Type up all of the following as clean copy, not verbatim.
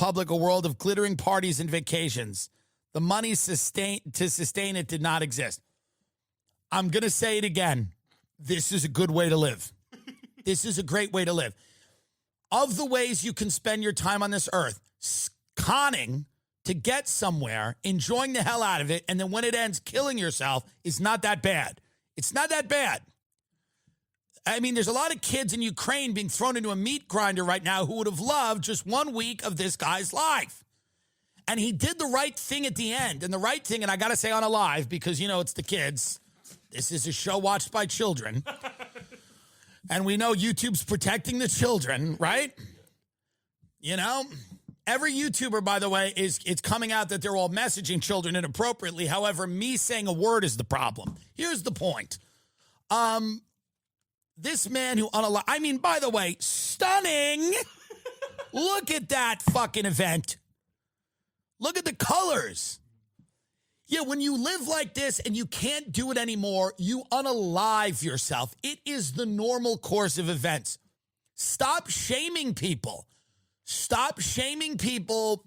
public a world of glittering parties and vacations. The money to sustain it did not exist. I'm going to say it again. This is a good way to live. This is a great way to live. Of the ways you can spend your time on this earth, conning to get somewhere, enjoying the hell out of it, and then when it ends, killing yourself is not that bad. It's not that bad. I mean, there's a lot of kids in Ukraine being thrown into a meat grinder right now who would have loved just 1 week of this guy's life. And he did the right thing at the end. And the right thing, and I got to say on a live, because, you know, it's the kids. This is a show watched by children. And we know YouTube's protecting the children, right? You know? Every YouTuber, by the way, it's coming out that they're all messaging children inappropriately. However, me saying a word is the problem. Here's the point. This man who I mean, by the way, stunning. Look at that fucking event. Look at the colors. Yeah, when you live like this and you can't do it anymore, you unalive yourself. It is the normal course of events. Stop shaming people. Stop shaming people,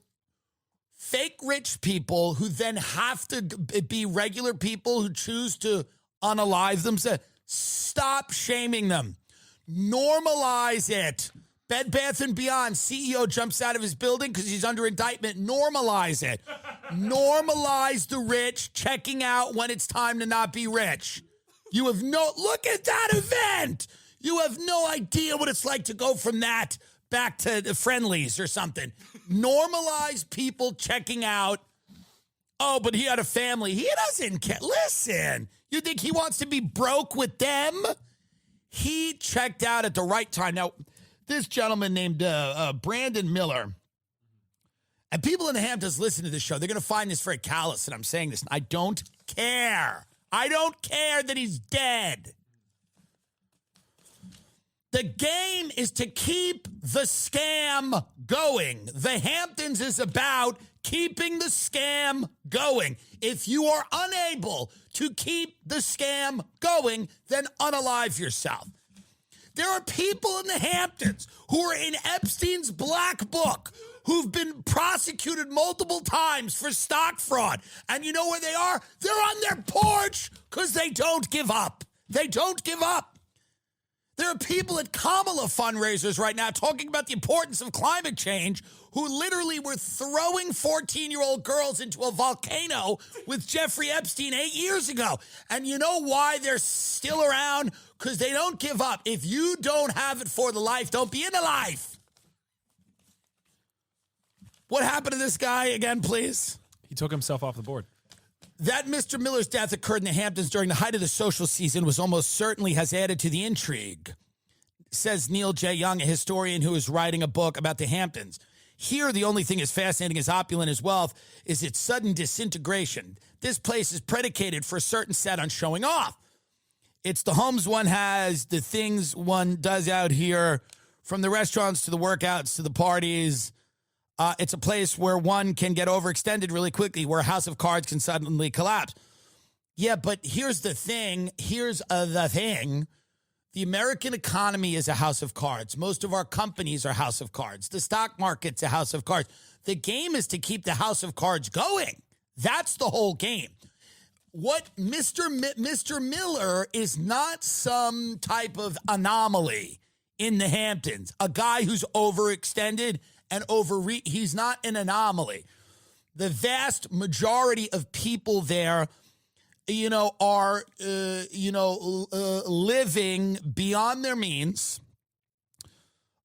fake rich people who then have to be regular people who choose to unalive themselves. Stop shaming them. Normalize it. Bed Bath & Beyond CEO jumps out of his building because he's under indictment. Normalize it. Normalize the rich checking out when it's time to not be rich. You have look at that event. You have no idea what it's like to go from that back to the Friendlies or something. Normalize people checking out. Oh, but he had a family. He doesn't care. Listen, you think he wants to be broke with them? He checked out at the right time. Now, this gentleman named Brandon Miller, and people in the Hamptons listen to this show. They're going to find this very callous, and I'm saying this. I don't care. I don't care that he's dead. The game is to keep the scam going. The Hamptons is about keeping the scam going. If you are unable to keep the scam going, then unalive yourself. There are people in the Hamptons who are in Epstein's black book who've been prosecuted multiple times for stock fraud. And you know where they are? They're on their porch because they don't give up. They don't give up. There are people at Kamala fundraisers right now talking about the importance of climate change who literally were throwing 14-year-old girls into a volcano with Jeffrey Epstein 8 years ago. And you know why they're still around? Because they don't give up. If you don't have it for the life, don't be in the life. What happened to this guy again, please? He took himself off the board. That Mr. Miller's death occurred in the Hamptons during the height of the social season was almost certainly has added to the intrigue, says Neil J. Young, a historian who is writing a book about the Hamptons. Here, the only thing as fascinating as opulent as wealth is its sudden disintegration. This place is predicated for a certain set on showing off. It's the homes one has, the things one does out here, from the restaurants to the workouts to the parties. It's a place where one can get overextended really quickly, where a house of cards can suddenly collapse. Yeah, but here's the thing. The American economy is a house of cards. Most of our companies are house of cards. The stock market's a house of cards. The game is to keep the house of cards going. That's the whole game. What Mr. Miller is not some type of anomaly in the Hamptons, a guy who's overextended and he's not an anomaly. The vast majority of people there, are, living beyond their means.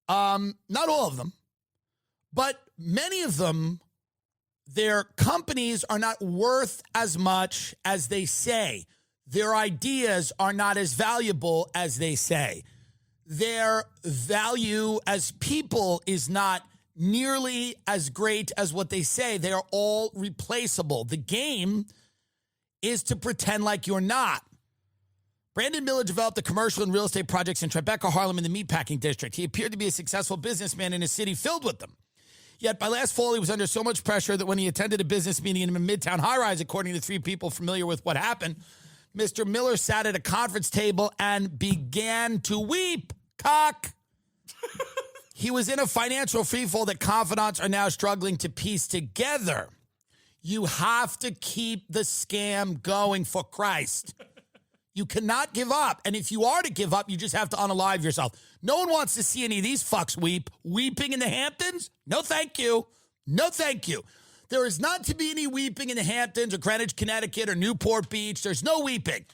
Not all of them, but many of them, their companies are not worth as much as they say. Their ideas are not as valuable as they say. Their value as people is not nearly as great as what they say. They are all replaceable. The game is to pretend like you're not. Brandon Miller developed the commercial and real estate projects in Tribeca, Harlem, in the meatpacking district. He appeared to be a successful businessman in a city filled with them. Yet by last fall, he was under so much pressure that when he attended a business meeting in a Midtown high-rise, according to 3 people familiar with what happened, Mr. Miller sat at a conference table and began to weep. Cock. He was in a financial freefall that confidants are now struggling to piece together. You have to keep the scam going, for Christ. You cannot give up. And if you are to give up, you just have to unalive yourself. No one wants to see any of these fucks weep. Weeping in the Hamptons? No, thank you. No, thank you. There is not to be any weeping in the Hamptons or Greenwich, Connecticut or Newport Beach. There's no weeping.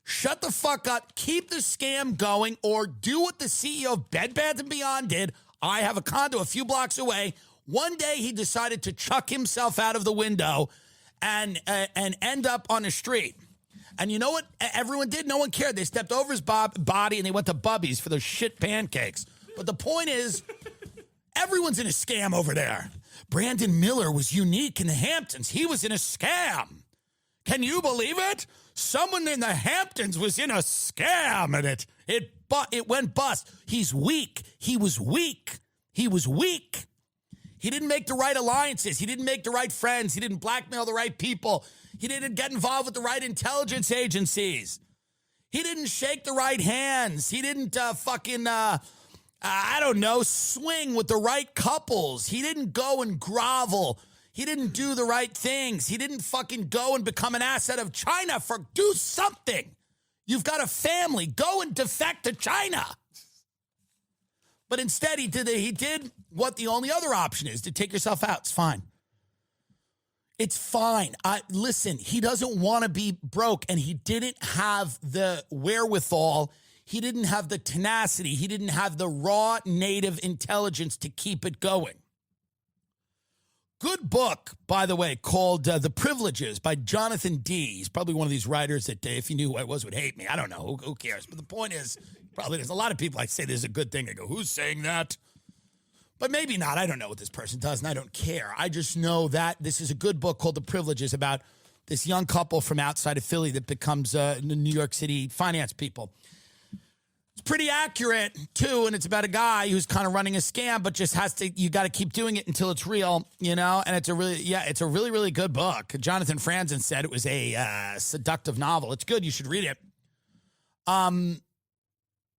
Shut the fuck up. Keep the scam going, or do what the CEO of Bed Bath & Beyond did. I have a condo a few blocks away. One day he decided to chuck himself out of the window and end up on the street. And you know what everyone did? No one cared. They stepped over his body and they went to Bubby's for those shit pancakes. But the point is, everyone's in a scam over there. Brandon Miller was unique in the Hamptons. He was in a scam. Can you believe it? Someone in the Hamptons was in a scam and it went bust. He's weak. He was weak. He was weak. He didn't make the right alliances. He didn't make the right friends. He didn't blackmail the right people. He didn't get involved with the right intelligence agencies. He didn't shake the right hands. He didn't swing with the right couples. He didn't go and grovel. He didn't do the right things. He didn't fucking go and become an asset of China. Do something. You've got a family. Go and defect to China. But instead, he did what the only other option is, to take yourself out. It's fine. It's fine. Listen, he doesn't want to be broke, and he didn't have the wherewithal. He didn't have the tenacity. He didn't have the raw native intelligence to keep it going. Good book, by the way, called The Privileges by Jonathan D. He's probably one of these writers that, if you knew who I was, would hate me. I don't know. Who cares? But the point is, probably there's a lot of people I say this is a good thing. I go, who's saying that? But maybe not. I don't know what this person does, and I don't care. I just know that this is a good book called The Privileges about this young couple from outside of Philly that becomes New York City finance people. It's pretty accurate, too, and it's about a guy who's kind of running a scam, but just you got to keep doing it until it's real, and it's a really, really good book. Jonathan Franzen said it was a seductive novel. It's good. You should read it.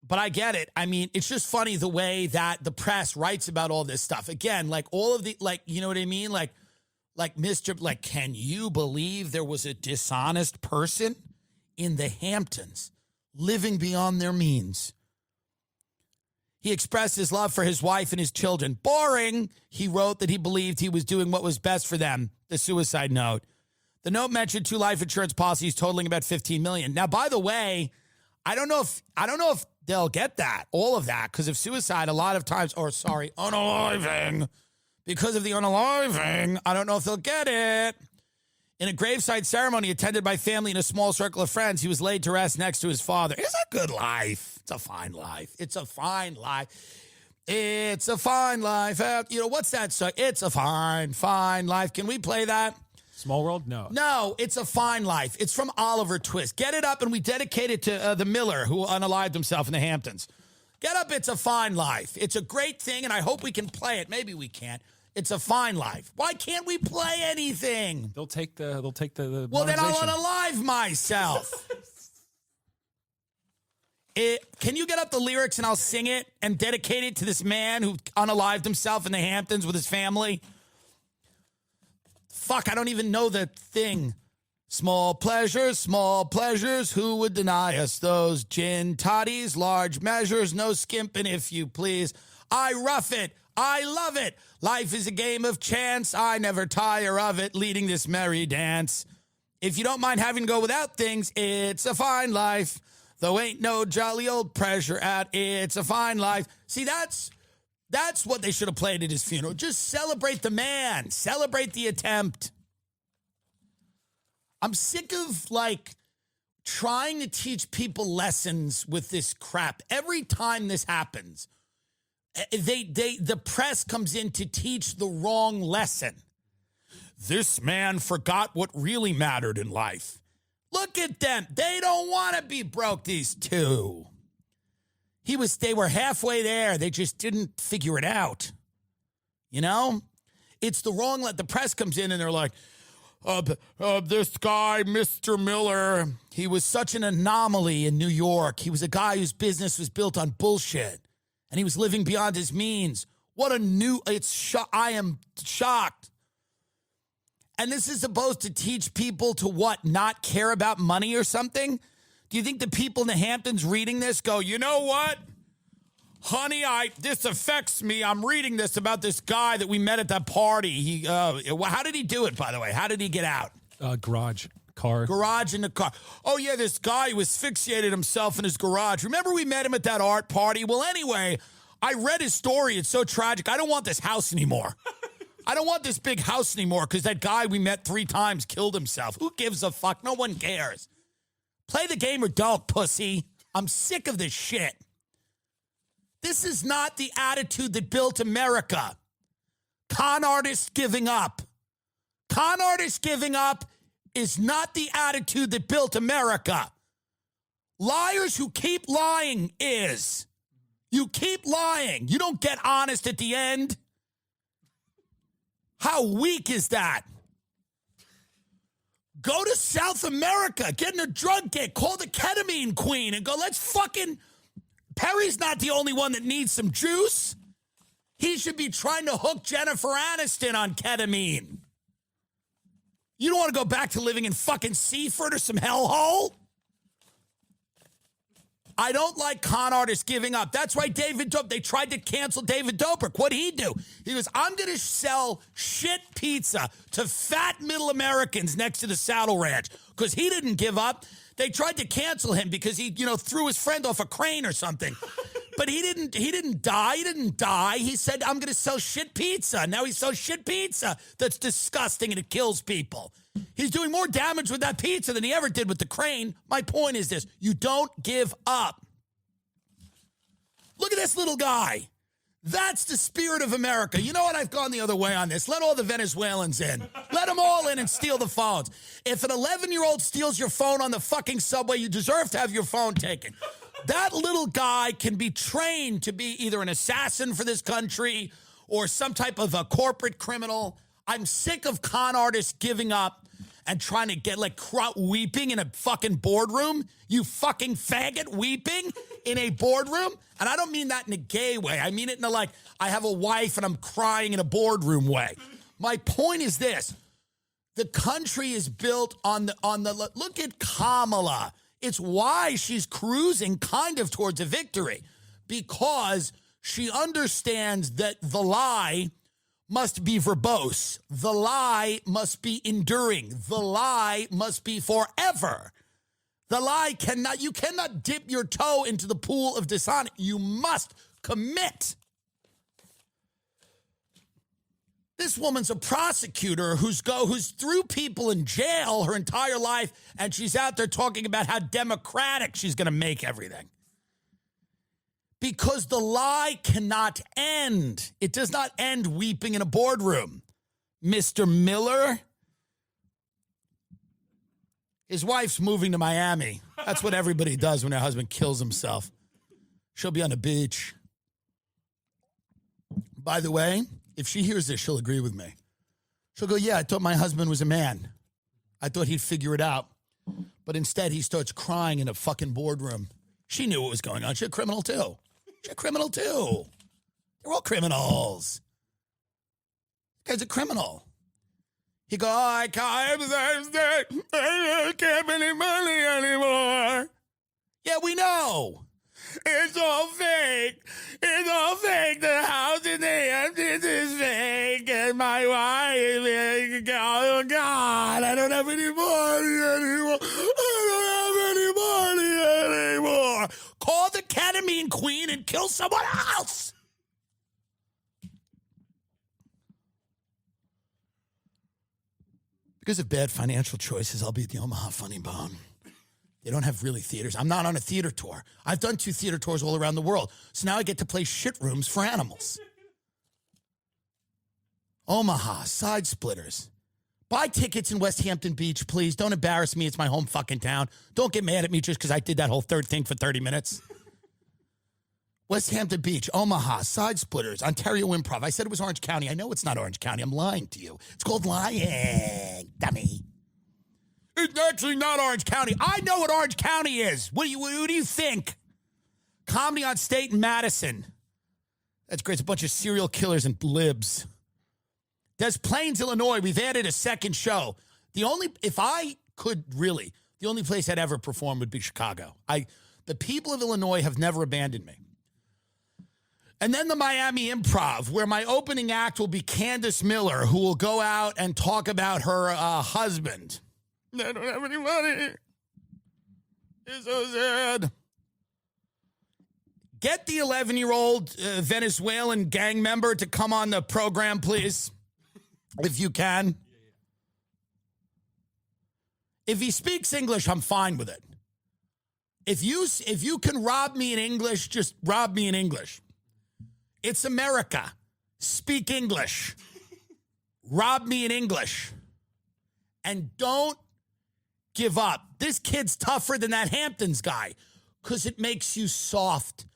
But I get it. I mean, it's just funny the way that the press writes about all this stuff. Again, like all of the, you know what I mean? Like can you believe there was a dishonest person in the Hamptons living beyond their means? He expressed his love for his wife and his children. Boring. He wrote that he believed he was doing what was best for them. The suicide note. The note mentioned 2 life insurance policies totaling about $15 million. Now, by the way, I don't know if they'll get that, all of that, because of suicide a lot of times, unaliving. Because of the unaliving, I don't know if they'll get it. In a graveside ceremony attended by family and a small circle of friends, he was laid to rest next to his father. It's a good life. It's a fine life. It's a fine life. It's a fine life. What's that song? It's a fine, fine life. Can we play that? Small World? No. No, It's a Fine Life. It's from Oliver Twist. Get it up, and we dedicate it to the Miller, who unalived himself in the Hamptons. Get up, It's a Fine Life. It's a great thing, and I hope we can play it. Maybe we can't. It's a fine life. Why can't we play anything? They'll take the Well, then I'll unalive myself. Can you get up the lyrics and I'll sing it and dedicate it to this man who unalived himself in the Hamptons with his family? Fuck, I don't even know the thing. Small pleasures, who would deny us those? Gin toddies, large measures, no skimping if you please. I rough it, I love it. Life is a game of chance, I never tire of it, leading this merry dance. If you don't mind having to go without things, it's a fine life. Though ain't no jolly old pressure at it's a fine life. See, that's what they should have played at his funeral. Just celebrate the man. Celebrate the attempt. I'm sick of, trying to teach people lessons with this crap. Every time this happens, the press comes in to teach the wrong lesson. This man forgot what really mattered in life. Look at them. They don't want to be broke, these two. They were halfway there. They just didn't figure it out. You know? It's the wrong, the press comes in and they're like, this guy, Mr. Miller, he was such an anomaly in New York. He was a guy whose business was built on bullshit. And he was living beyond his means. I am shocked. And this is supposed to teach people to what? Not care about money or something? Do you think the people in the Hamptons reading this go, you know what? Honey, this affects me. I'm reading this about this guy that we met at that party. How did he do it, by the way? How did he get out? Garage in the car. Oh, yeah, this guy who asphyxiated himself in his garage. Remember we met him at that art party? Well, anyway, I read his story. It's so tragic. I don't want this house anymore. I don't want this big house anymore because that guy we met 3 times killed himself. Who gives a fuck? No one cares. Play the game or don't, pussy. I'm sick of this shit. This is not the attitude that built America. Con artists giving up. Con artists giving up is not the attitude that built America. Liars who keep lying is. You keep lying. You don't get honest at the end. How weak is that? Go to South America, get in a drug gig, call the ketamine queen and go, let's fucking... Perry's not the only one that needs some juice. He should be trying to hook Jennifer Aniston on ketamine. You don't want to go back to living in fucking Seaford or some hellhole? I don't like con artists giving up. That's why they tried to cancel David Dobrik. What'd he do? He goes, I'm going to sell shit pizza to fat middle Americans next to the Saddle Ranch because he didn't give up. They tried to cancel him because he, threw his friend off a crane or something. But he didn't die. He didn't die. He said, I'm going to sell shit pizza. Now he sells shit pizza that's disgusting and it kills people. He's doing more damage with that pizza than he ever did with the crane. My point is this. You don't give up. Look at this little guy. That's the spirit of America. You know what? I've gone the other way on this. Let all the Venezuelans in. Let them all in and steal the phones. If an 11-year-old steals your phone on the fucking subway, you deserve to have your phone taken. That little guy can be trained to be either an assassin for this country or some type of a corporate criminal. I'm sick of con artists giving up and trying to get weeping in a fucking boardroom. You fucking faggot weeping in a boardroom. And I don't mean that in a gay way. I mean it in a I have a wife and I'm crying in a boardroom way. My point is this. The country is built on the look at Kamala. It's why she's cruising kind of towards a victory. Because she understands that the lie must be verbose. The lie must be enduring. The lie must be forever. The lie you cannot dip your toe into the pool of dishonesty. You must commit. This woman's a prosecutor who's threw people in jail her entire life, and she's out there talking about how democratic she's going to make everything. Because the lie cannot end. It does not end weeping in a boardroom. Mr. Miller, his wife's moving to Miami. That's what everybody does when their husband kills himself. She'll be on the beach. By the way, if she hears this, she'll agree with me. She'll go, yeah, I thought my husband was a man. I thought he'd figure it out. But instead, he starts crying in a fucking boardroom. She knew what was going on. She's a criminal, too. They're all criminals. This guy's a criminal. He goes, I can't have any money anymore. Yeah, we know. It's all fake. The house in the Hamptons is fake. And my wife is, oh, God, I don't have any money anymore. Call the ketamine queen and kill someone else. Because of bad financial choices, I'll be at the Omaha Funny Bone. They don't have really theaters. I'm not on a theater tour. I've done 2 theater tours all around the world. So now I get to play shit rooms for animals. Omaha, Side Splitters. Buy tickets in West Hampton Beach, please. Don't embarrass me. It's my home fucking town. Don't get mad at me just because I did that whole third thing for 30 minutes. West Hampton Beach, Omaha, Side Splitters, Ontario Improv. I said it was Orange County. I know it's not Orange County. I'm lying to you. It's called lying, dummy. It's actually not Orange County. I know what Orange County is. What do you think? Comedy on State in Madison. That's great. It's a bunch of serial killers and libs. Des Plaines, Illinois, we've added a second show. The only place I'd ever perform would be Chicago. The people of Illinois have never abandoned me. And then the Miami Improv, where my opening act will be Candace Miller, who will go out and talk about her husband. I don't have any money. It's so sad. Get the 11-year-old Venezuelan gang member to come on the program, please, if you can. If he speaks English, I'm fine with it. If you can rob me in English, just rob me in English. It's America. Speak English. Rob me in English. And don't give up. This kid's tougher than that Hamptons guy because it makes you soft.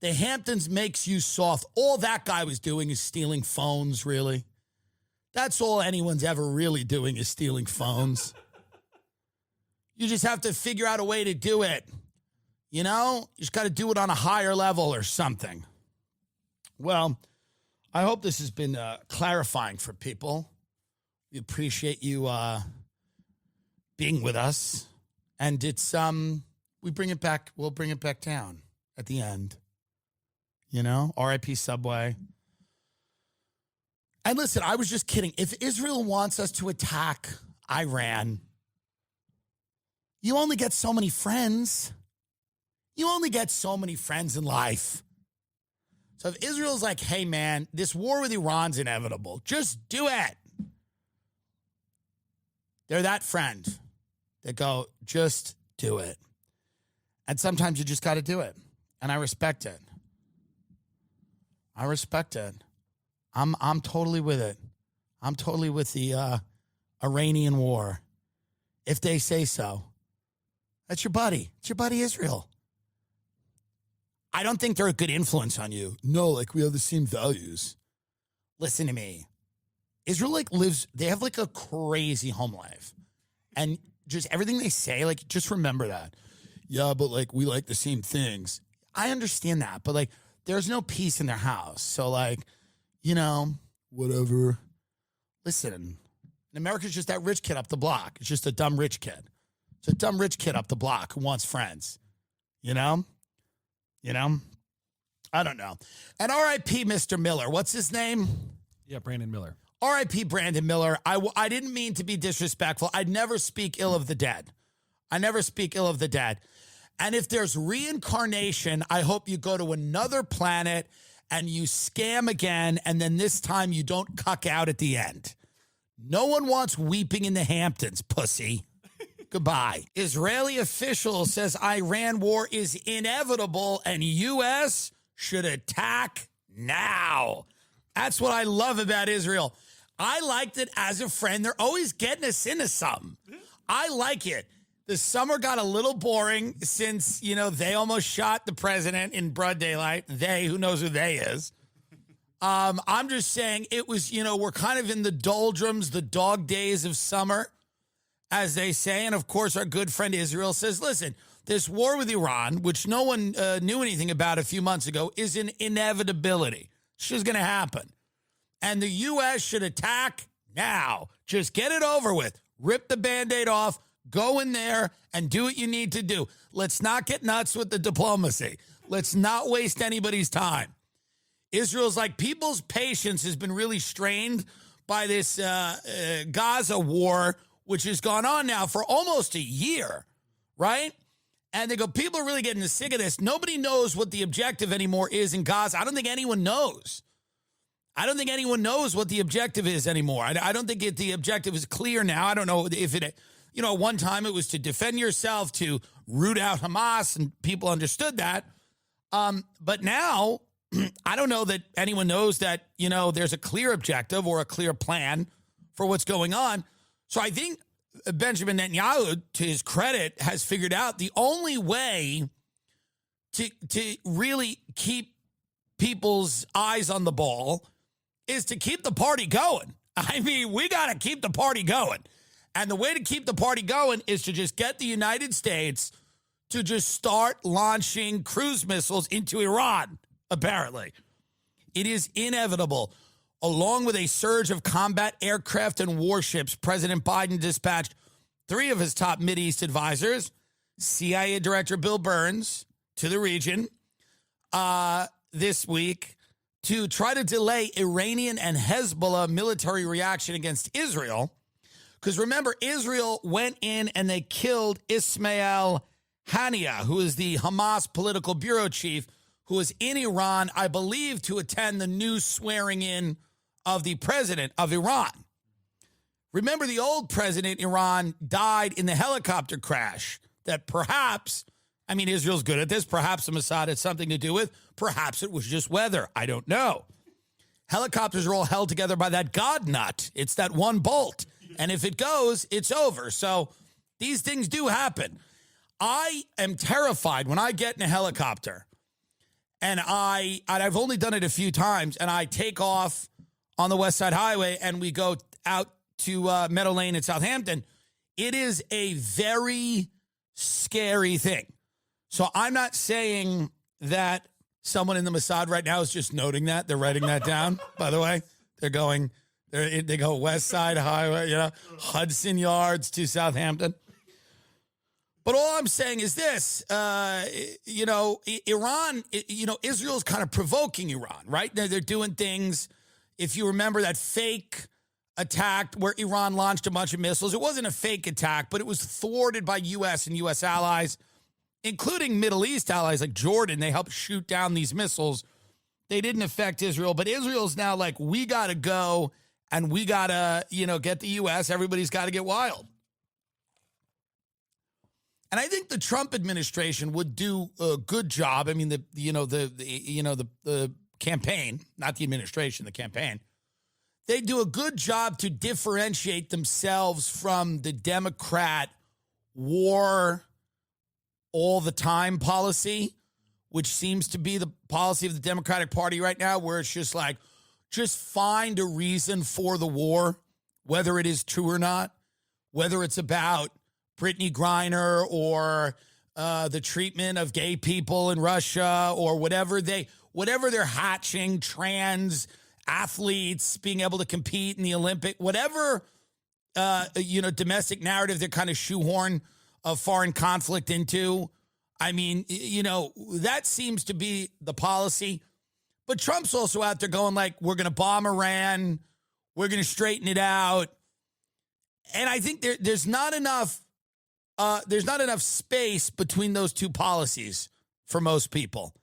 The Hamptons makes you soft. All that guy was doing is stealing phones, really. That's all anyone's ever really doing is stealing phones. You just have to figure out a way to do it. You know? You just got to do it on a higher level or something. Well, I hope this has been clarifying for people. We appreciate you being with us. And it's, we'll bring it back down at the end. You know? R.I.P. Subway. And listen, I was just kidding. If Israel wants us to attack Iran, you only get so many friends. You only get so many friends in life. So if Israel's like, hey, man, this war with Iran's inevitable, just do it. They're that friend that go, just do it. And sometimes you just got to do it. And I respect it. I respect it. I'm totally with it. I'm totally with the Iranian war. If they say so. That's your buddy. It's your buddy Israel. I don't think they're a good influence on you. No, like we have the same values. Listen to me. Israel they have a crazy home life. And just everything they say, just remember that. Yeah, but we like the same things. I understand that, but there's no peace in their house. So whatever. Listen, America's just that rich kid up the block. It's just a dumb rich kid. It's a dumb rich kid up the block who wants friends. You know? I don't know. And R.I.P. Mr. Miller. What's his name? Yeah, Brandon Miller. R.I.P. Brandon Miller. I didn't mean to be disrespectful. I'd never speak ill of the dead. I never speak ill of the dead. And if there's reincarnation, I hope you go to another planet and you scam again, and then this time you don't cuck out at the end. No one wants weeping in the Hamptons, pussy. Goodbye. Israeli official says Iran war is inevitable and U.S. should attack now. That's what I love about Israel. I liked it as a friend. They're always getting us into something. I like it. The summer got a little boring since, they almost shot the president in broad daylight. They, who knows who they is. I'm just saying it was, we're kind of in the doldrums, the dog days of summer, as they say. And, of course, our good friend Israel says, listen, this war with Iran, which no one knew anything about a few months ago, is an inevitability. It's just going to happen. And the U.S. should attack now. Just get it over with. Rip the Band-Aid off. Go in there and do what you need to do. Let's not get nuts with the diplomacy. Let's not waste anybody's time. Israel's people's patience has been really strained by this Gaza war, which has gone on now for almost a year, right? And they go, people are really getting sick of this. Nobody knows what the objective anymore is in Gaza. I don't think anyone knows. I don't think anyone knows what the objective is anymore. I don't think the objective is clear now. I don't know if it, one time it was to defend yourself, to root out Hamas, and people understood that. But now, I don't know that anyone knows that, there's a clear objective or a clear plan for what's going on. So I think Benjamin Netanyahu, to his credit, has figured out the only way to really keep people's eyes on the ball is to keep the party going. I mean, we got to keep the party going. And the way to keep the party going is to just get the United States to just start launching cruise missiles into Iran, apparently. It is inevitable. Along with a surge of combat aircraft and warships, President Biden dispatched 3 of his top Mideast advisors, CIA Director Bill Burns, to the region this week to try to delay Iranian and Hezbollah military reaction against Israel. Because remember, Israel went in and they killed Ismail Haniyeh, who is the Hamas political bureau chief, who was in Iran, I believe, to attend the new swearing in of the president of Iran. Remember, the old president in Iran died in the helicopter crash that perhaps, I mean, Israel's good at this, perhaps the Mossad had something to do with, perhaps it was just weather. I don't know. Helicopters are all held together by that God nut. It's that one bolt. And if it goes, it's over. So these things do happen. I am terrified when I get in a helicopter and I've only done it a few times, and I take off on the West Side Highway and we go out to Meadow Lane in Southampton. It is a very scary thing. So I'm not saying that someone in the Mossad right now is just noting that. They're writing that down, by the way. They go West Side Highway, Hudson Yards to Southampton. But all I'm saying is this, Iran, Israel's kind of provoking Iran, right? They're doing things. If you remember that fake attack where Iran launched a bunch of missiles, it wasn't a fake attack, but it was thwarted by U.S. and U.S. allies, including Middle East allies like Jordan. They helped shoot down these missiles. They didn't affect Israel, but Israel's now like, we got to go and we got to, get the U.S. Everybody's got to get wild. And I think the Trump administration would do a good job. I mean, the campaign, not the administration, the campaign. They do a good job to differentiate themselves from the Democrat war all the time policy, which seems to be the policy of the Democratic Party right now, where it's just like, just find a reason for the war, whether it is true or not, whether it's about Brittany Griner or the treatment of gay people in Russia or whatever they're hatching, trans athletes being able to compete in the Olympic, whatever, domestic narrative they're kind of shoehorn of foreign conflict into. I mean, that seems to be the policy. But Trump's also out there going like, we're going to bomb Iran. We're going to straighten it out. And I think there's not enough space between those two policies for most people,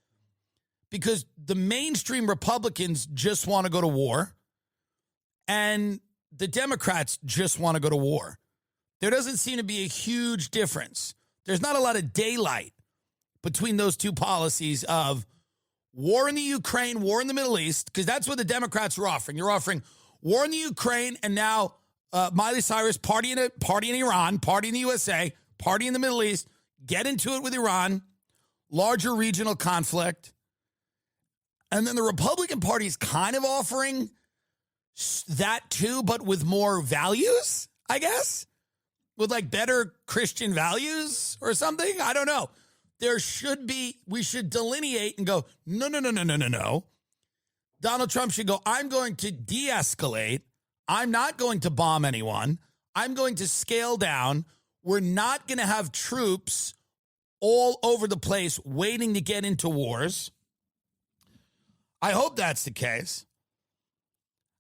because the mainstream Republicans just want to go to war and the Democrats just want to go to war. There doesn't seem to be a huge difference. There's not a lot of daylight between those two policies of war in the Ukraine, war in the Middle East, because that's what the Democrats are offering. You're offering war in the Ukraine, and now Miley Cyrus party in Iran, party in the USA, party in the Middle East, get into it with Iran, larger regional conflict. And then the Republican Party is kind of offering that too, but with more values, I guess, with like better Christian values or something. I don't know. We should delineate and go, no. Donald Trump should go, I'm going to de-escalate. I'm not going to bomb anyone. I'm going to scale down. We're not going to have troops all over the place waiting to get into wars. I hope that's the case.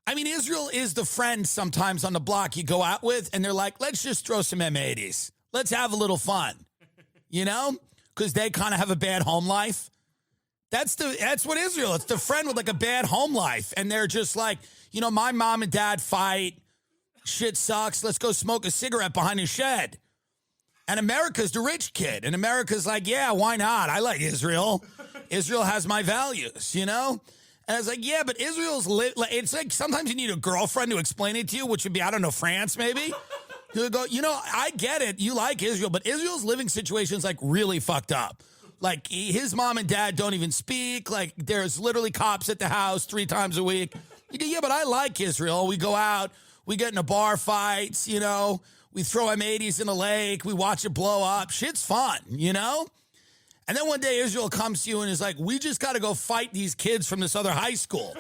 I mean, Israel is the friend sometimes on the block you go out with, and they're like, let's just throw some M80s. Let's have a little fun, because they kind of have a bad home life. That's what Israel, it's the friend with like a bad home life. And they're just like, my mom and dad fight. Shit sucks. Let's go smoke a cigarette behind a shed. And America's the rich kid. And America's like, yeah, why not? I like Israel. Israel has my values, And I was like, yeah, but Israel's it's like sometimes you need a girlfriend to explain it to you, which would be, I don't know, France maybe. You go, I get it. You like Israel, but Israel's living situation's like really fucked up. Like his mom and dad don't even speak. Like there's literally cops at the house 3 times a week. You go, yeah, but I like Israel. We go out, we get into bar fights, we throw M80s in the lake, we watch it blow up. Shit's fun, And then one day Israel comes to you and is like, we just got to go fight these kids from this other high school.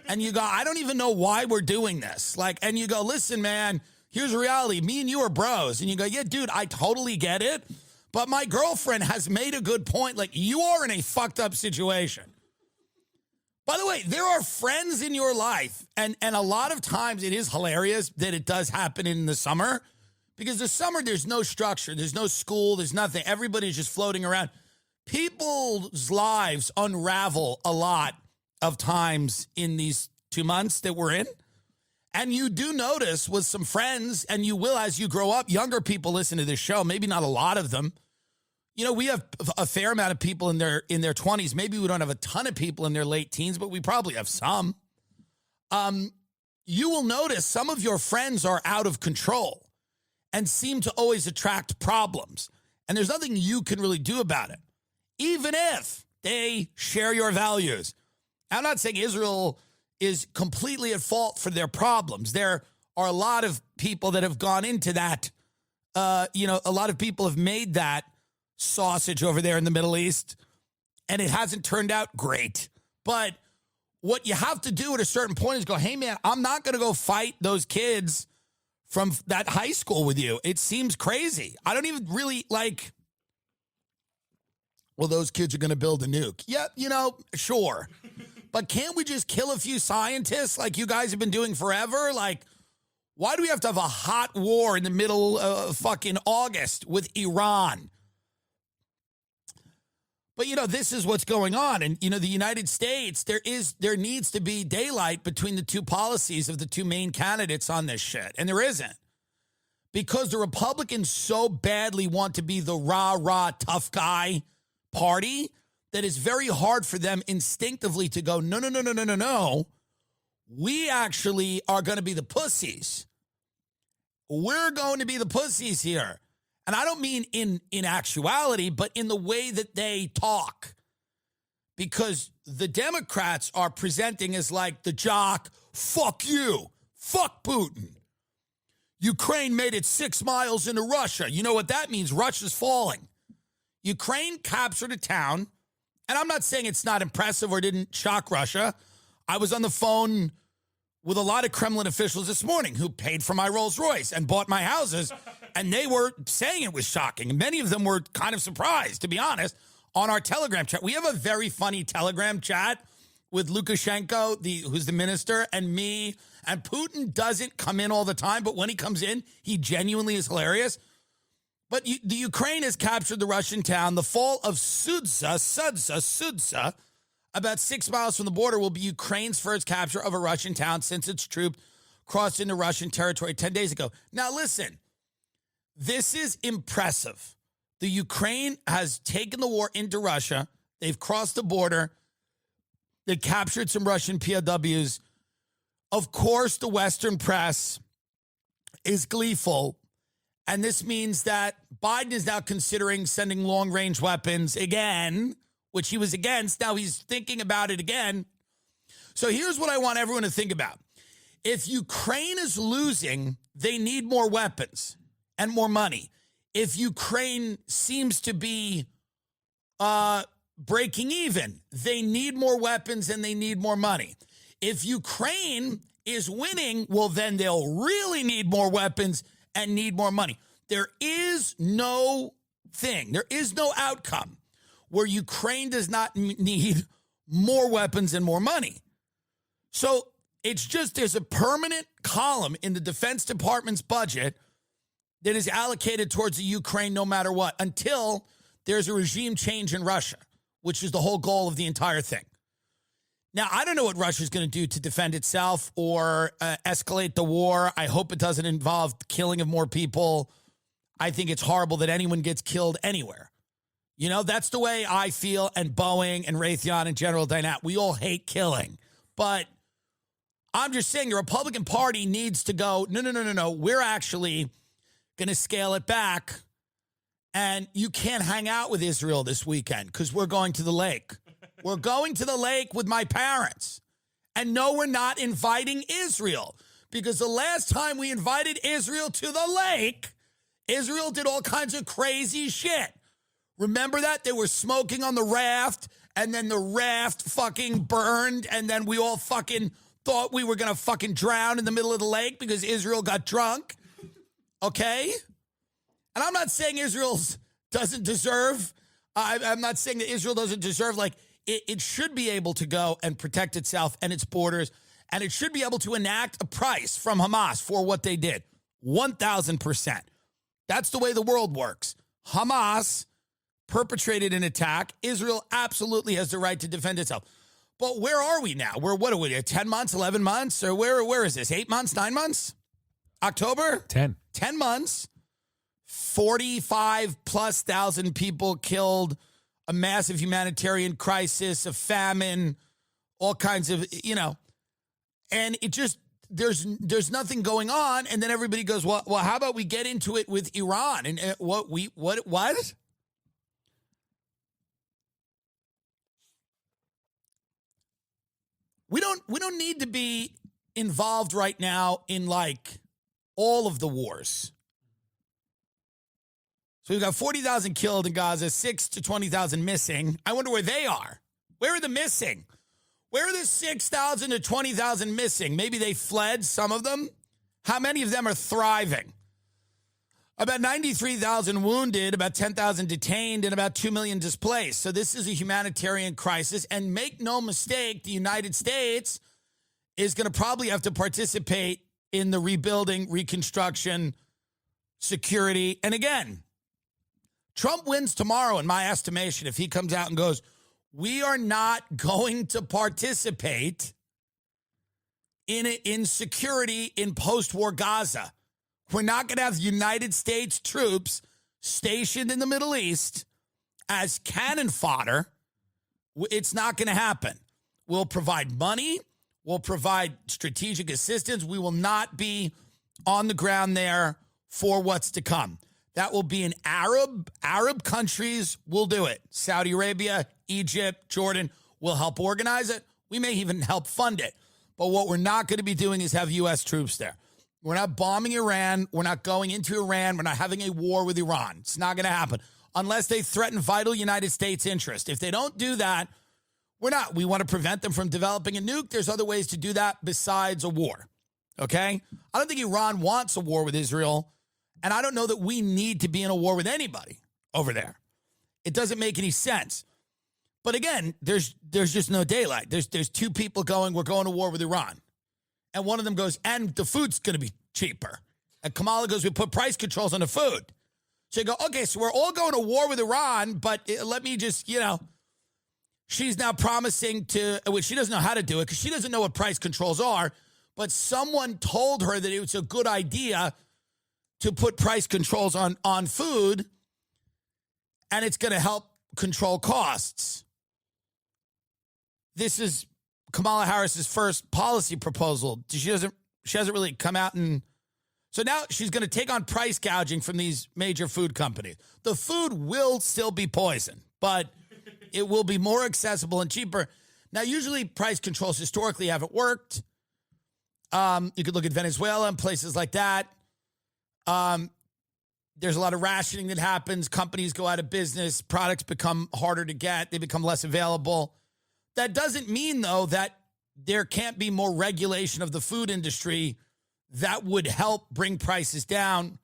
And you go, I don't even know why we're doing this. Like, and you go, listen, man, here's the reality. Me and you are bros. And you go, yeah, dude, I totally get it. But my girlfriend has made a good point. Like, you are in a fucked up situation. By the way, there are friends in your life. And a lot of times it is hilarious that it does happen in the summer. Because the summer, there's no structure. There's no school. There's nothing. Everybody's just floating around. People's lives unravel a lot of times in these 2 months that we're in. And you do notice with some friends, and you will as you grow up, younger people listen to this show, maybe not a lot of them. You know, we have a fair amount of people in their 20s. Maybe we don't have a ton of people in their late teens, but we probably have some. You will notice some of your friends are out of control and seem to always attract problems. And there's nothing you can really do about it, even if they share your values. I'm not saying Israel is completely at fault for their problems. There are a lot of people that have gone into that. A lot of people have made that sausage over there in the Middle East, and it hasn't turned out great. But what you have to do at a certain point is go, hey, man, I'm not going to go fight those kids from that high school with you. It seems crazy. I don't even really like, well, those kids are going to build a nuke. Yeah, sure. But can't we just kill a few scientists like you guys have been doing forever? Like, why do we have to have a hot war in the middle of fucking August with Iran? But, this is what's going on. And, the United States, there needs to be daylight between the two policies of the two main candidates on this shit. And there isn't. Because the Republicans so badly want to be the rah-rah tough guy party that it's very hard for them instinctively to go, no. We actually are going to be the pussies. We're going to be the pussies here. And I don't mean in actuality, but in the way that they talk. Because the Democrats are presenting as like the jock, fuck you, fuck Putin. Ukraine made it 6 miles into Russia. You know what that means? Russia's falling. Ukraine captured a town. And I'm not saying it's not impressive or didn't shock Russia. I was on the phone with a lot of Kremlin officials this morning who paid for my Rolls Royce and bought my houses. And they were saying it was shocking. And many of them were kind of surprised, to be honest, on our Telegram chat. We have a very funny Telegram chat with Lukashenko, who's the minister, and me. And Putin doesn't come in all the time, but when he comes in, he genuinely is hilarious. But the Ukraine has captured the Russian town. The fall of Sudza, about 6 miles from the border, will be Ukraine's first capture of a Russian town since its troops crossed into Russian territory 10 days ago. Now, listen, this is impressive. The Ukraine has taken the war into Russia. They've crossed the border. They captured some Russian POWs. Of course, the Western press is gleeful. And this means that Biden is now considering sending long-range weapons again, which he was against. Now he's thinking about it again. So here's what I want everyone to think about. If Ukraine is losing, they need more weapons and more money. If Ukraine seems to be breaking even, they need more weapons and they need more money. If Ukraine is winning, well, then they'll really need more weapons and need more money. There is no outcome where Ukraine does not need more weapons and more money. So it's just there's a permanent column in the Defense Department's budget that is allocated towards the Ukraine no matter what, until there's a regime change in Russia, which is the whole goal of the entire thing. Now, I don't know what Russia's going to do to defend itself or escalate the war. I hope it doesn't involve the killing of more people. I think it's horrible that anyone gets killed anywhere. That's the way I feel, and Boeing and Raytheon and General Dynamics. We all hate killing. But I'm just saying the Republican Party needs to go, no. We're actually going to scale it back. And you can't hang out with Israel this weekend because we're going to the lake. We're going to the lake with my parents. And no, we're not inviting Israel. Because the last time we invited Israel to the lake, Israel did all kinds of crazy shit. Remember that? They were smoking on the raft, and then the raft fucking burned, and then we all fucking thought we were going to fucking drown in the middle of the lake because Israel got drunk. Okay? And I'm not saying Israel doesn't deserve, I'm not saying that Israel doesn't deserve, like, it should be able to go and protect itself and its borders, and it should be able to enact a price from Hamas for what they did. 1,000%. That's the way the world works. Hamas perpetrated an attack. Israel absolutely has the right to defend itself. But where are we now? What are we, 10 months, 11 months? Or where is this? 8 months, 9 months? October? 10. 10 months. 45,000+ people killed, a massive humanitarian crisis, a famine, all kinds of, and it just, there's nothing going on. And then everybody goes, well, how about we get into it with Iran? And what? We don't need to be involved right now in like all of the wars. So we've got 40,000 killed in Gaza, 6,000 to 20,000 missing. I wonder where they are. Where are the missing? Where are the 6,000 to 20,000 missing? Maybe they fled, some of them. How many of them are thriving? About 93,000 wounded, about 10,000 detained, and about 2 million displaced. So this is a humanitarian crisis. And make no mistake, the United States is going to probably have to participate in the rebuilding, reconstruction, security. And again, Trump wins tomorrow, in my estimation, if he comes out and goes, we are not going to participate in security in post-war Gaza. We're not going to have United States troops stationed in the Middle East as cannon fodder. It's not going to happen. We'll provide money. We'll provide strategic assistance. We will not be on the ground there for what's to come. That will be in Arab countries will do it. Saudi Arabia, Egypt, Jordan will help organize it. We may even help fund it. But what we're not going to be doing is have U.S. troops there. We're not bombing Iran. We're not going into Iran. We're not having a war with Iran. It's not going to happen unless they threaten vital United States interest. If they don't do that, we're not. We want to prevent them from developing a nuke. There's other ways to do that besides a war. Okay? I don't think Iran wants a war with Israel. And I don't know that we need to be in a war with anybody over there. It doesn't make any sense. But again, there's just no daylight. There's two people going, we're going to war with Iran. And one of them goes, and the food's going to be cheaper. And Kamala goes, we put price controls on the food. So you go, okay, so we're all going to war with Iran, but let me just, she's now promising to, which she doesn't know how to do it because she doesn't know what price controls are, but someone told her that it was a good idea to put price controls on food, and it's going to help control costs. This is Kamala Harris's first policy proposal. She hasn't really come out and... So now she's going to take on price gouging from these major food companies. The food will still be poison, but it will be more accessible and cheaper. Now, usually price controls historically haven't worked. You could look at Venezuela and places like that. There's a lot of rationing that happens. Companies go out of business. Products become harder to get. They become less available. That doesn't mean, though, that there can't be more regulation of the food industry that would help bring prices down.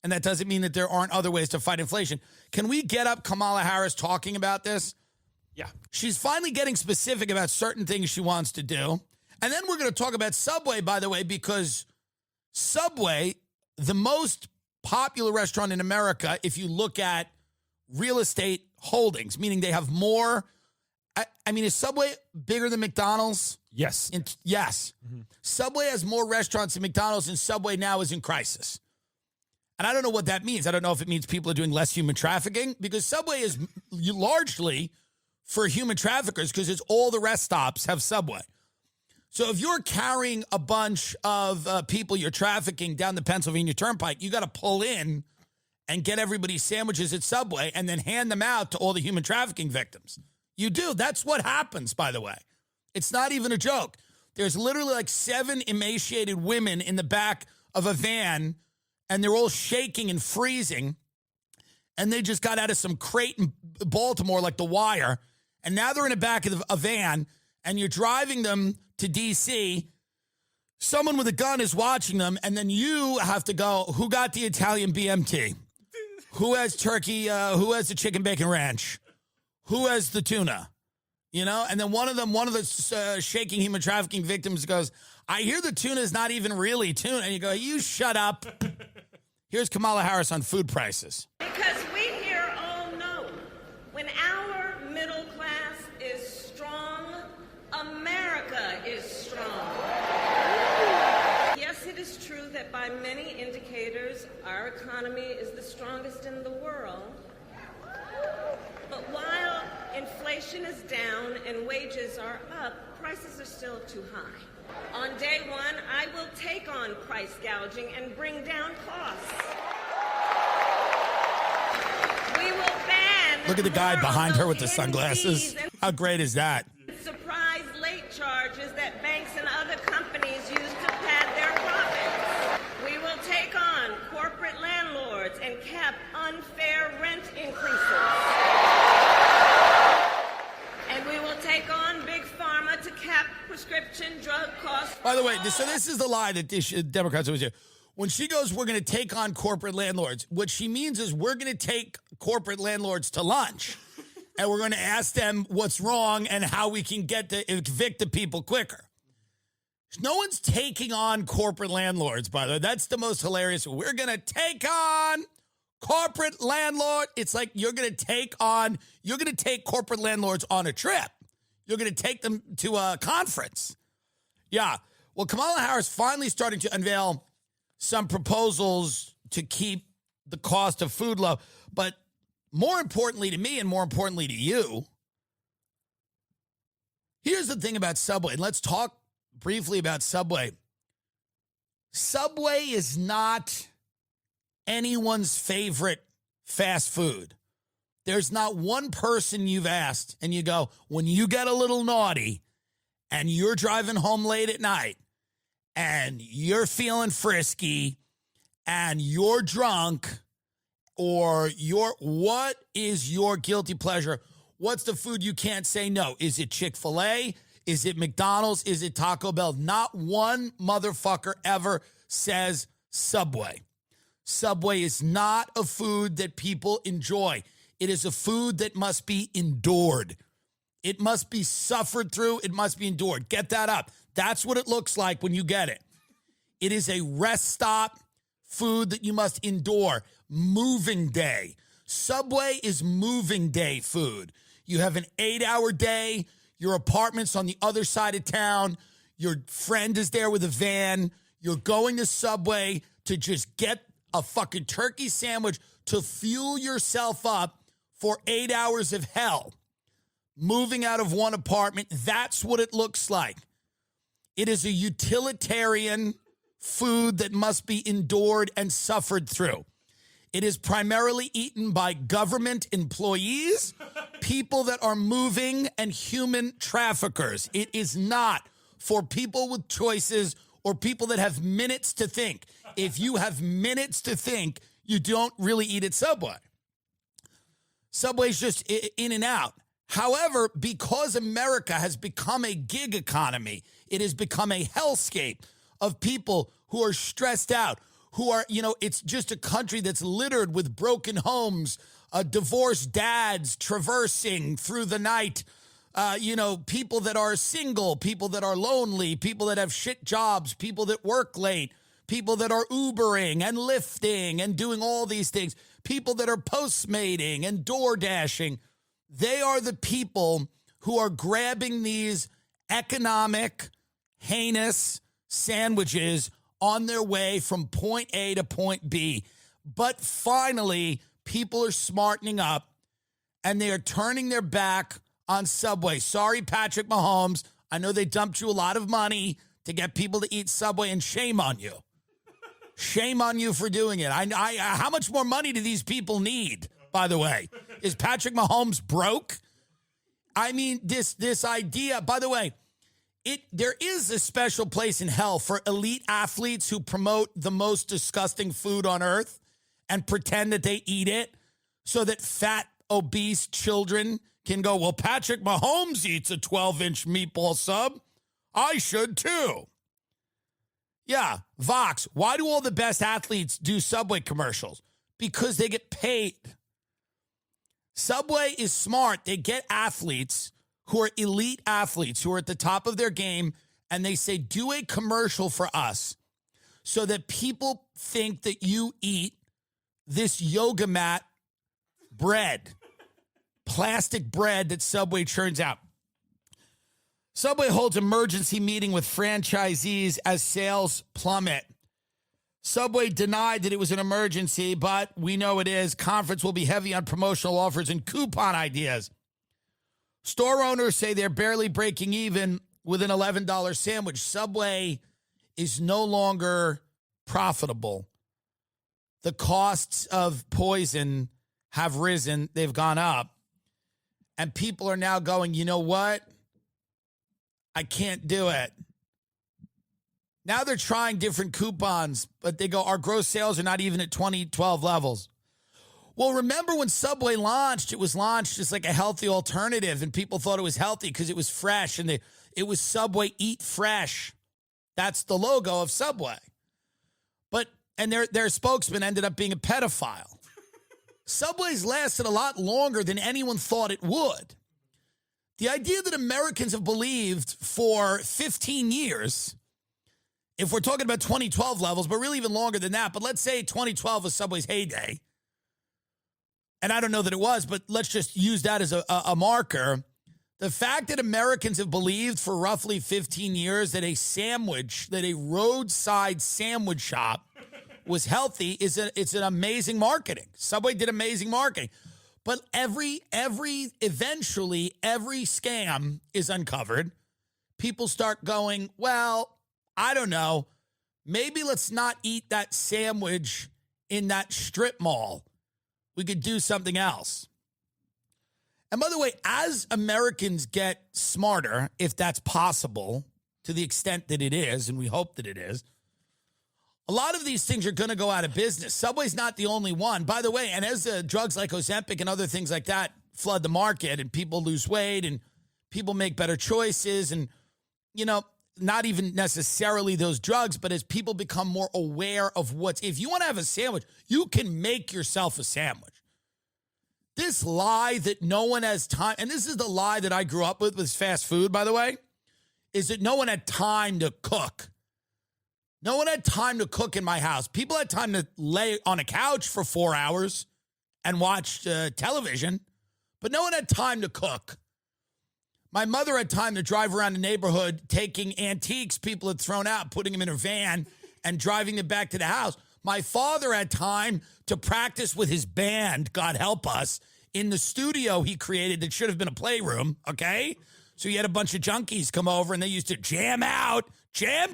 And that doesn't mean that there aren't other ways to fight inflation. Can we get up Kamala Harris talking about this? Yeah. She's finally getting specific about certain things she wants to do. And then we're going to talk about Subway, by the way, because Subway, the most popular restaurant in America, if you look at real estate holdings, meaning they have more. I mean, is Subway bigger than McDonald's? Yes. Yes. Mm-hmm. Subway has more restaurants than McDonald's, and Subway now is in crisis. And I don't know what that means. I don't know if it means people are doing less human trafficking, because Subway is largely for human traffickers because it's all the rest stops have Subway. So if you're carrying a bunch of people you're trafficking down the Pennsylvania Turnpike, you got to pull in and get everybody sandwiches at Subway and then hand them out to all the human trafficking victims. You do. That's what happens, by the way. It's not even a joke. There's literally like 7 emaciated women in the back of a van, and they're all shaking and freezing. and they just got out of some crate in Baltimore like The Wire, and now they're in the back of a van, and you're driving them to D.C., someone with a gun is watching them, and then you have to go, who got the Italian BMT? Who has turkey? Who has the chicken bacon ranch? Who has the tuna? You know? And then one of the shaking human trafficking victims goes, I hear the tuna is not even really tuna. And you go, you shut up. Here's Kamala Harris on food prices. Because we here all know when our middle class is strong, America is strong. Yes, it is true that by many indicators, our economy is the strongest in the world. But while inflation is down and wages are up, prices are still too high. On day one, I will take on price gouging and bring down costs. We will ban. Look at the guy behind her with the sunglasses. How great is that? Surprise late charges that banks and other companies use to pad their profits. We will take on corporate landlords and cap unfair rent increases. And we will take on big pharma to cap prescription drug costs. By the way, so this is the lie that Democrats always do. When she goes, we're going to take on corporate landlords, what she means is we're going to take corporate landlords to lunch. And we're going to ask them what's wrong and how we can get to evict the people quicker. No one's taking on corporate landlords, by the way. That's the most hilarious. We're going to take on corporate landlord. It's like you're going to take corporate landlords on a trip. You're going to take them to a conference. Yeah. Well, Kamala Harris finally starting to unveil some proposals to keep the cost of food low. But more importantly to me and more importantly to you, here's the thing about Subway. And let's talk briefly about Subway. Subway is not anyone's favorite fast food. There's not one person you've asked and you go, when you get a little naughty and you're driving home late at night and you're feeling frisky and you're drunk or what is your guilty pleasure? What's the food you can't say no? Is it Chick-fil-A? Is it McDonald's? Is it Taco Bell? Not one motherfucker ever says Subway. Subway is not a food that people enjoy. It is a food that must be endured. It must be suffered through. It must be endured. Get that up. That's what it looks like when you get it. It is a rest stop food that you must endure. Moving day. Subway is moving day food. You have an 8-hour day. Your apartment's on the other side of town. Your friend is there with a van. You're going to Subway to just get a fucking turkey sandwich to fuel yourself up for 8 hours of hell. Moving out of one apartment, that's what it looks like. It is a utilitarian food that must be endured and suffered through. It is primarily eaten by government employees, people that are moving, and human traffickers. It is not for people with choices or people that have minutes to think. If you have minutes to think, you don't really eat at Subway. Subway's just in and out. However, because America has become a gig economy, it has become a hellscape of people who are stressed out, who are, it's just a country that's littered with broken homes, divorced dads traversing through the night, people that are single, people that are lonely, people that have shit jobs, people that work late, people that are Ubering and Lyfting and doing all these things, people that are Postmating and door dashing. They are the people who are grabbing these economic, heinous sandwiches on their way from point A to point B. But finally, people are smartening up and they are turning their back on Subway. Sorry, Patrick Mahomes. I know they dumped you a lot of money to get people to eat Subway, and shame on you. Shame on you for doing it. How much more money do these people need, by the way? Is Patrick Mahomes broke? I mean, this idea, by the way, there is a special place in hell for elite athletes who promote the most disgusting food on earth and pretend that they eat it so that fat, obese children can go, well, Patrick Mahomes eats a 12-inch meatball sub. I should too. Yeah, Vox, why do all the best athletes do Subway commercials? Because they get paid. Subway is smart. They get athletes who are elite athletes, who are at the top of their game, and they say, do a commercial for us so that people think that you eat this yoga mat bread, plastic bread that Subway churns out. Subway holds emergency meeting with franchisees as sales plummet. Subway denied that it was an emergency, but we know it is. Conference will be heavy on promotional offers and coupon ideas. Store owners say they're barely breaking even with an $11 sandwich. Subway is no longer profitable. The costs of poison have risen. They've gone up. And people are now going, you know what? I can't do it. Now they're trying different coupons, but they go, our gross sales are not even at 2012 levels. Well, remember when Subway launched, it was launched as like a healthy alternative, and people thought it was healthy because it was fresh, and it was Subway Eat Fresh. That's the logo of Subway. And their spokesman ended up being a pedophile. Subway's lasted a lot longer than anyone thought it would. The idea that Americans have believed for 15 years, if we're talking about 2012 levels, but really even longer than that, but let's say 2012 was Subway's heyday, and I don't know that it was, but let's just use that as a marker. The fact that Americans have believed for roughly 15 years that a roadside sandwich shop was healthy it's an amazing marketing. Subway did amazing marketing. But eventually every scam is uncovered. People start going, well, I don't know. Maybe let's not eat that sandwich in that strip mall. We could do something else. And by the way, as Americans get smarter, if that's possible, to the extent that it is, and we hope that it is, a lot of these things are going to go out of business. Subway's not the only one. By the way, and as drugs like Ozempic and other things like that flood the market and people lose weight and people make better choices and, not even necessarily those drugs, but as people become more aware of if you want to have a sandwich, you can make yourself a sandwich. This lie that no one has time, and this is the lie that I grew up with fast food, by the way, is that no one had time to cook. No one had time to cook in my house. People had time to lay on a couch for 4 hours and watch television, but no one had time to cook. My mother had time to drive around the neighborhood taking antiques people had thrown out, putting them in her van, and driving them back to the house. My father had time to practice with his band, God help us, in the studio he created that should have been a playroom, okay? So he had a bunch of junkies come over, and they used to jam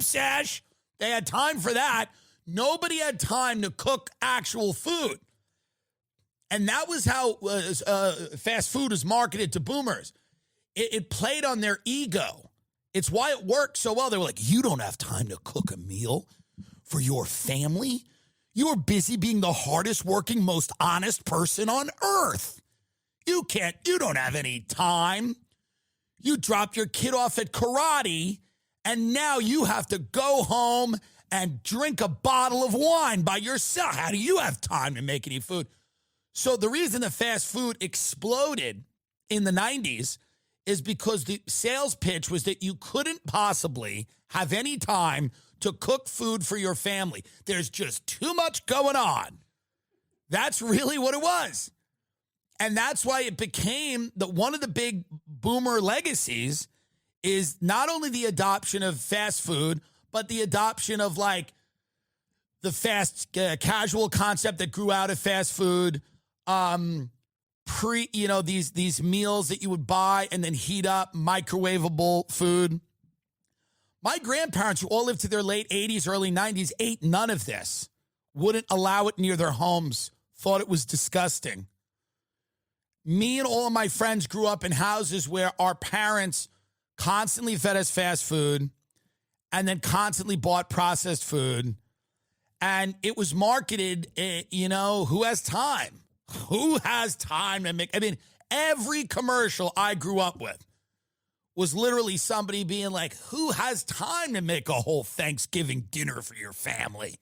sesh. They had time for that. Nobody had time to cook actual food. And that was how fast food was marketed to boomers. It played on their ego. It's why it worked so well. They were like, you don't have time to cook a meal for your family? You're busy being the hardest working, most honest person on earth. You don't have any time. You dropped your kid off at karate, and now you have to go home and drink a bottle of wine by yourself. How do you have time to make any food? So the reason that fast food exploded in the 90s is because the sales pitch was that you couldn't possibly have any time to cook food for your family. There's just too much going on. That's really what it was. And that's why it became one of the big boomer legacies is not only the adoption of fast food, but the adoption of like the fast casual concept that grew out of fast food, these meals that you would buy and then heat up, microwavable food. My grandparents, who all lived to their late 80s, early 90s, ate none of this, wouldn't allow it near their homes, thought it was disgusting. Me and all of my friends grew up in houses where our parents constantly fed us fast food and then constantly bought processed food. And it was marketed, who has time? Who has time to make, I mean, every commercial I grew up with was literally somebody being like, who has time to make a whole Thanksgiving dinner for your family?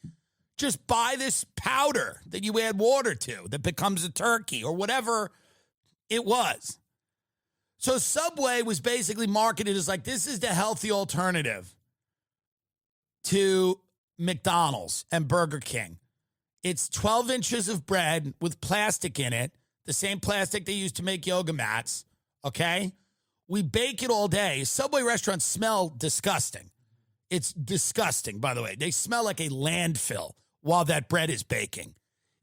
Just buy this powder that you add water to that becomes a turkey or whatever it was. So Subway was basically marketed as like, this is the healthy alternative to McDonald's and Burger King. It's 12 inches of bread with plastic in it, the same plastic they use to make yoga mats, okay? We bake it all day. Subway restaurants smell disgusting. It's disgusting, by the way. They smell like a landfill while that bread is baking.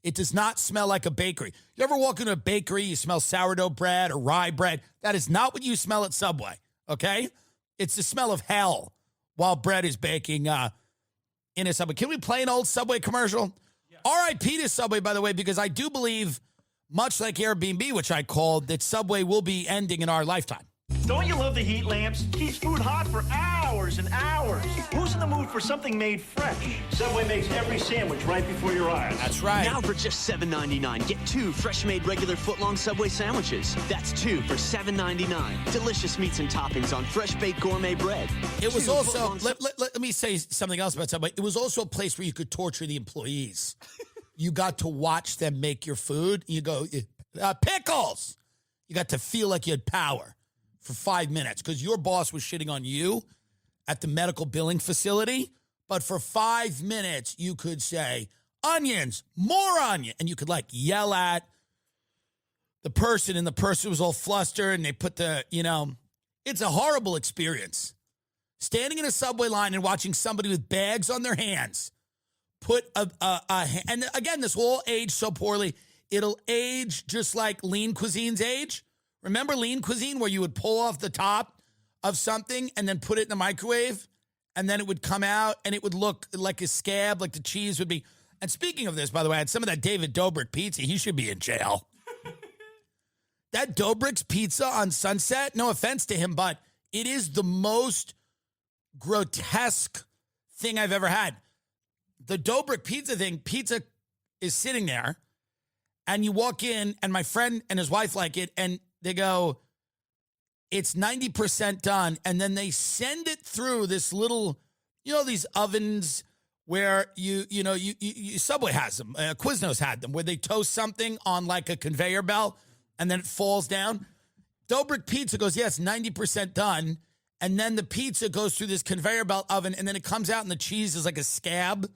It does not smell like a bakery. You ever walk into a bakery, you smell sourdough bread or rye bread? That is not what you smell at Subway, okay? It's the smell of hell while bread is baking in a Subway. Can we play an old Subway commercial? R.I.P. to Subway, by the way, because I do believe, much like Airbnb, which I called, that Subway will be ending in our lifetime. Don't you love the heat lamps? Keeps food hot for hours and hours. Who's in the mood for something made fresh? Subway makes every sandwich right before your eyes. That's right. Now for just $7.99, get 2 fresh-made regular footlong Subway sandwiches. That's 2 for $7.99. Delicious meats and toppings on fresh-baked gourmet bread. It was also, let me say something else about Subway. It was also a place where you could torture the employees. You got to watch them make your food. You go, pickles! You got to feel like you had power for 5 minutes because your boss was shitting on you at the medical billing facility. But for 5 minutes, you could say, onions, more onion. And you could like yell at the person, and the person was all flustered, and they put the, it's a horrible experience. Standing in a Subway line and watching somebody with bags on their hands put and again, this will all age so poorly. It'll age just like lean cuisine's age. Remember lean cuisine where you would pull off the top of something and then put it in the microwave and then it would come out and it would look like a scab, like the cheese would be. And speaking of this, by the way, I had some of that David Dobrik pizza. He should be in jail. That Dobrik's pizza on Sunset, no offense to him, but it is the most grotesque thing I've ever had. The Dobrik pizza is sitting there and you walk in and my friend and his wife like it and they go, it's 90% done. And then they send it through this little, these ovens where you Subway has them. Quiznos had them where they toast something on like a conveyor belt and then it falls down. Dobrik pizza goes, yes, 90% done. And then the pizza goes through this conveyor belt oven and then it comes out and the cheese is like a scab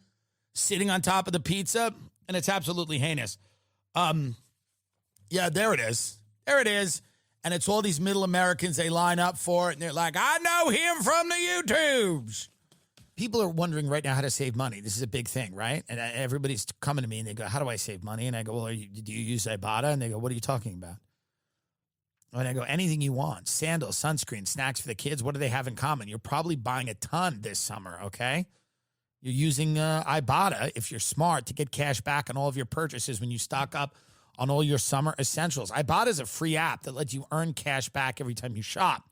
sitting on top of the pizza. And it's absolutely heinous. Yeah, there it is. There it is. And it's all these middle Americans, they line up for it, and they're like, I know him from the YouTubes. People are wondering right now how to save money. This is a big thing, right? And everybody's coming to me, and they go, how do I save money? And I go, well, do you use Ibotta? And they go, what are you talking about? And I go, anything you want. Sandals, sunscreen, snacks for the kids. What do they have in common? You're probably buying a ton this summer, okay? You're using Ibotta, if you're smart, to get cash back on all of your purchases when you stock up on all your summer essentials. Ibotta is a free app that lets you earn cash back every time you shop.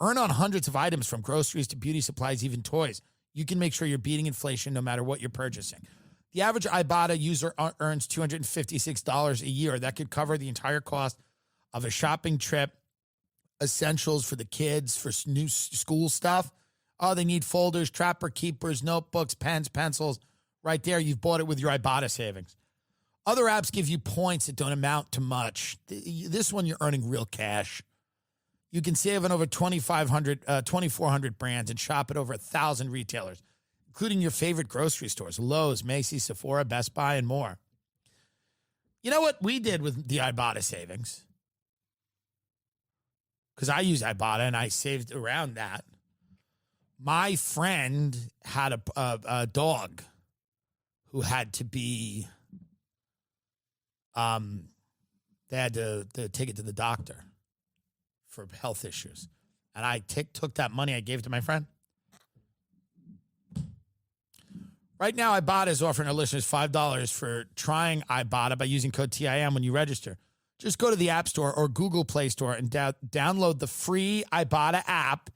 Earn on hundreds of items from groceries to beauty supplies, even toys. You can make sure you're beating inflation no matter what you're purchasing. The average Ibotta user earns $256 a year. That could cover the entire cost of a shopping trip, essentials for the kids, for new school stuff. Oh, they need folders, trapper keepers, notebooks, pens, pencils. Right there, you've bought it with your Ibotta savings. Other apps give you points that don't amount to much. This one, you're earning real cash. You can save on over 2,400 brands and shop at over 1,000 retailers, including your favorite grocery stores, Lowe's, Macy's, Sephora, Best Buy, and more. You know what we did with the Ibotta savings? Because I use Ibotta and I saved around that. My friend had a dog who had to be... they had to take it to the doctor for health issues. And I took that money I gave to my friend. Right now, Ibotta is offering our listeners $5 for trying Ibotta by using code TIM when you register. Just go to the App Store or Google Play Store and download the free Ibotta app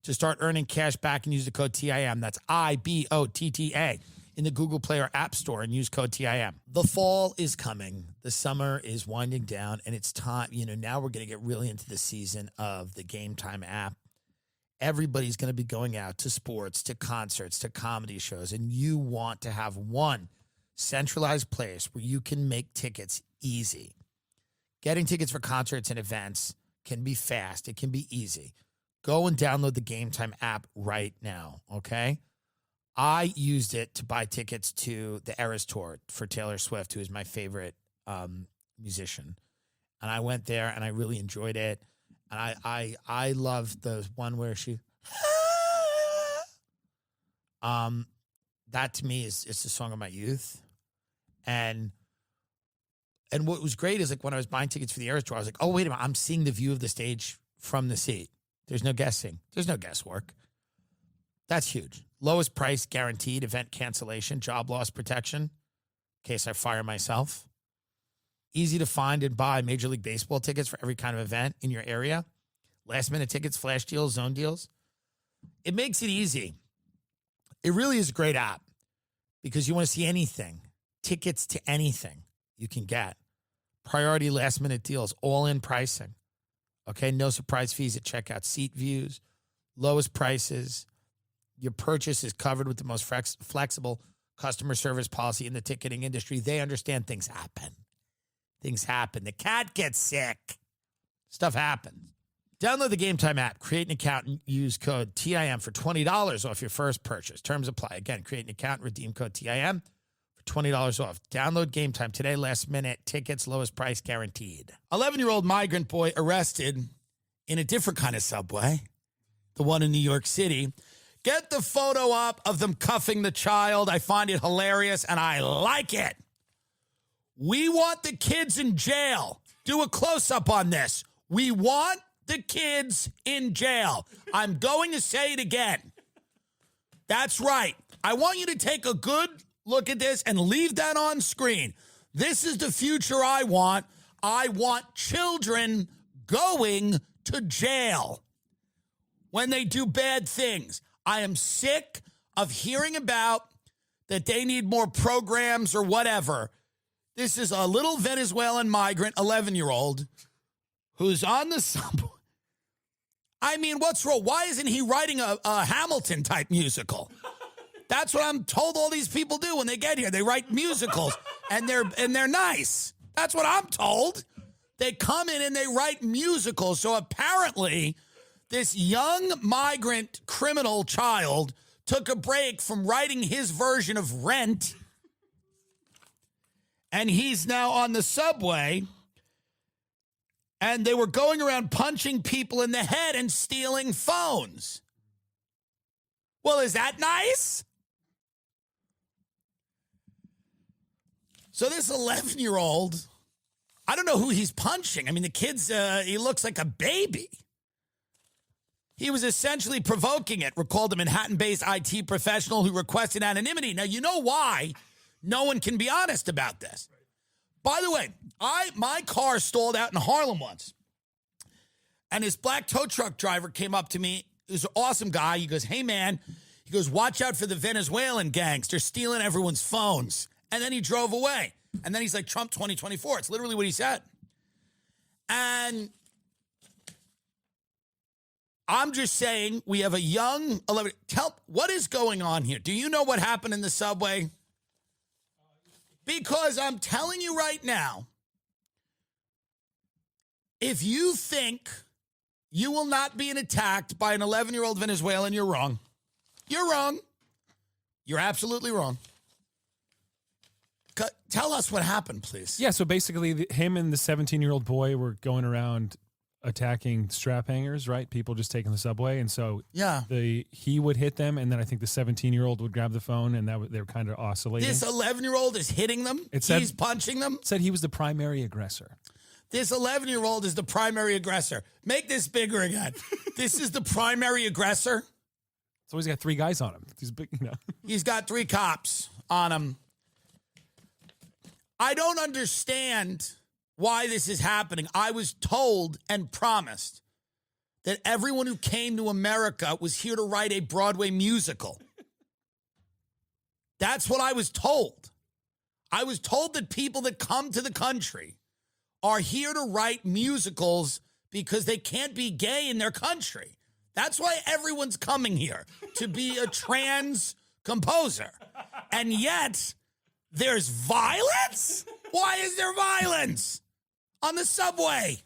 to start earning cash back and use the code TIM. That's IBOTTA. in the Google Play or App Store and use code TIM. The fall is coming. The summer is winding down, and it's time. Now we're going to get really into the season of the Game Time app. Everybody's going to be going out to sports, to concerts, to comedy shows, and you want to have one centralized place where you can make tickets easy. Getting tickets for concerts and events can be fast. It can be easy. Go and download the Game Time app right now, okay? I used it to buy tickets to the Eras Tour for Taylor Swift, who is my favorite musician. And I went there, and I really enjoyed it. And I love the one where she... that, to me, is the song of my youth. And what was great is, like, when I was buying tickets for the Eras Tour, I was like, oh, wait a minute, I'm seeing the view of the stage from the seat. There's no guessing. There's no guesswork. That's huge. Lowest price guaranteed, event cancellation, job loss protection, in case I fire myself. Easy to find and buy Major League Baseball tickets for every kind of event in your area. Last minute tickets, flash deals, zone deals. It makes it easy. It really is a great app because you want to see anything, tickets to anything you can get. Priority last minute deals, all in pricing. Okay, no surprise fees at checkout, seat views, lowest prices. Your purchase is covered with the most flexible customer service policy in the ticketing industry. They understand things happen. Things happen. The cat gets sick. Stuff happens. Download the Game Time app, create an account, and use code TIM for $20 off your first purchase. Terms apply. Again, create an account, redeem code TIM for $20 off. Download Game Time today. Last minute tickets, lowest price guaranteed. 11-year-old migrant boy arrested in a different kind of subway, the one in New York City. Get the photo up of them cuffing the child. I find it hilarious, and I like it. We want the kids in jail. Do a close-up on this. We want the kids in jail. I'm going to say it again. That's right. I want you to take a good look at this and leave that on screen. This is the future I want. I want children going to jail when they do bad things. I am sick of hearing about that they need more programs or whatever. This is a little Venezuelan migrant, 11-year-old, who's on the subway. I mean, what's wrong? Why isn't he writing a Hamilton-type musical? That's what I'm told all these people do when they get here. They write musicals, and they're nice. That's what I'm told. They come in and they write musicals. So apparently, this young migrant criminal child took a break from writing his version of Rent, and he's now on the subway, and they were going around punching people in the head and stealing phones. Well, is that nice? So this 11-year-old, I don't know who he's punching. I mean, the kid's, he looks like a baby. He was essentially provoking it, recalled a Manhattan-based IT professional who requested anonymity. Now, you know why no one can be honest about this. By the way, my car stalled out in Harlem once, and this black tow truck driver came up to me. He was an awesome guy. He goes, hey, man, he goes, watch out for the Venezuelan gangs. They're stealing everyone's phones. And then he drove away. And then he's like, Trump 2024. It's literally what he said. And I'm just saying, we have a young 11. What is going on here? Do you know what happened in the subway? Because I'm telling you right now, if you think you will not be attacked by an 11-year-old Venezuelan, you're wrong. You're wrong. You're absolutely wrong. Tell us what happened, please. Yeah, so basically him and the 17-year-old boy were going around attacking strap hangers, right? People just taking the subway. And so he would hit them, and then I think the 17-year-old would grab the phone, and they were kind of oscillating. This 11-year-old is hitting them? He's punching them? Said he was the primary aggressor. This 11-year-old is the primary aggressor. Make this bigger again. This is the primary aggressor? So he's got 3 guys on him. He's big, He's got 3 cops on him. I don't understand why this is happening. I was told and promised that everyone who came to America was here to write a Broadway musical. That's what I was told. I was told that people that come to the country are here to write musicals because they can't be gay in their country. That's why everyone's coming here, to be a trans composer. And yet, there's violence? Why is there violence on the subway?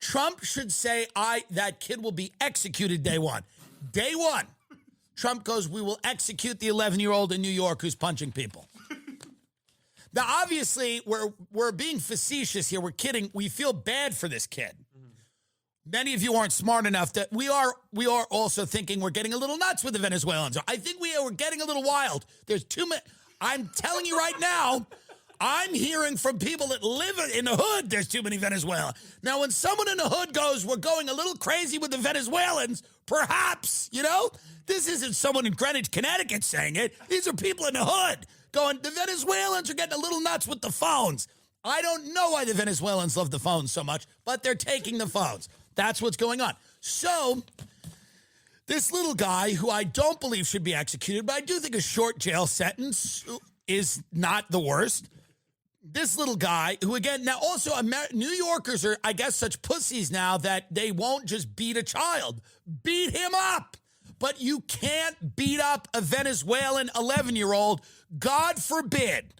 Trump should say, that kid will be executed day one. Day one. Trump goes, we will execute the 11-year-old in New York who's punching people. Now, obviously, we're being facetious here. We're kidding. We feel bad for this kid. Many of you aren't smart enough that we are also thinking we're getting a little nuts with the Venezuelans. I think we're getting a little wild. There's too many. I'm telling you right now, I'm hearing from people that live in the hood, there's too many Venezuelans. Now, when someone in the hood goes, we're going a little crazy with the Venezuelans, perhaps, this isn't someone in Greenwich, Connecticut saying it. These are people in the hood going, the Venezuelans are getting a little nuts with the phones. I don't know why the Venezuelans love the phones so much, but they're taking the phones. That's what's going on. So, this little guy, who I don't believe should be executed, but I do think a short jail sentence is not the worst. This little guy, who again, now also New Yorkers are, I guess, such pussies now that they won't just beat a child. Beat him up. But you can't beat up a Venezuelan 11-year-old. God forbid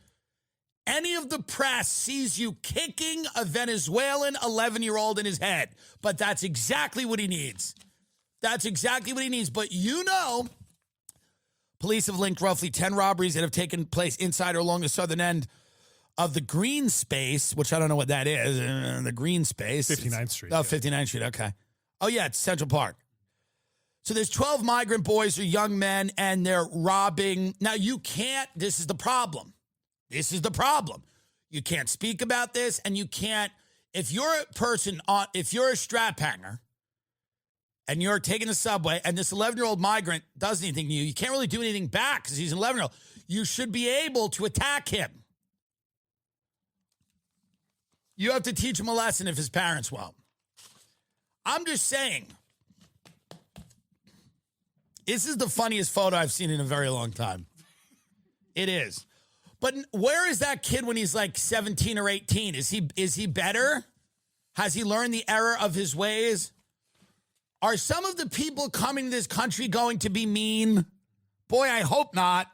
any of the press sees you kicking a Venezuelan 11-year-old in his head. But that's exactly what he needs. That's exactly what he needs. But police have linked roughly 10 robberies that have taken place inside or along the southern end of the green space, which I don't know what that is. The green space. 59th Street. Oh, 59th Street. Okay. Oh, yeah, it's Central Park. So there's 12 migrant boys or young men, and they're robbing. Now, you can't. This is the problem. This is the problem. You can't speak about this, and you can't. If you're a strap hanger, and you're taking the subway, and this 11-year-old migrant does anything to you, you can't really do anything back because he's an 11-year-old. You should be able to attack him. You have to teach him a lesson if his parents won't. I'm just saying, this is the funniest photo I've seen in a very long time. It is. But where is that kid when he's like 17 or 18? Is he better? Has he learned the error of his ways? Are some of the people coming to this country going to be mean? Boy, I hope not.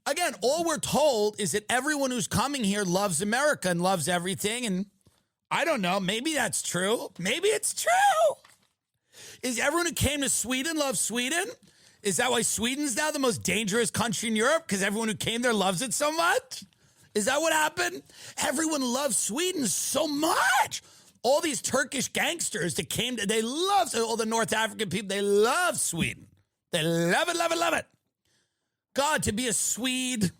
Again, all we're told is that everyone who's coming here loves America and loves everything. And I don't know, maybe that's true. Maybe it's true. Is everyone who came to Sweden love Sweden? Is that why Sweden's now the most dangerous country in Europe? Because everyone who came there loves it so much? Is that what happened? Everyone loves Sweden so much. All these Turkish gangsters that came, they love, all the North African people, they love Sweden. They love it, love it, love it. God, to be a Swede,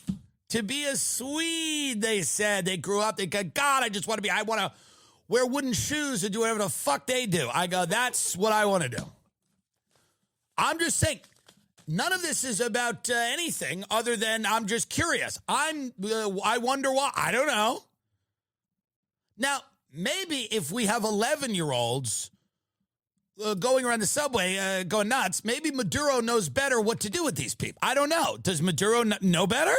they said. They grew up, they go, God, I want to wear wooden shoes and do whatever the fuck they do. I go, that's what I want to do. I'm just saying, none of this is about anything other than I'm just curious. I wonder why. I don't know. Now, maybe if we have 11-year-olds going around the subway, going nuts, maybe Maduro knows better what to do with these people. I don't know. Does Maduro know better?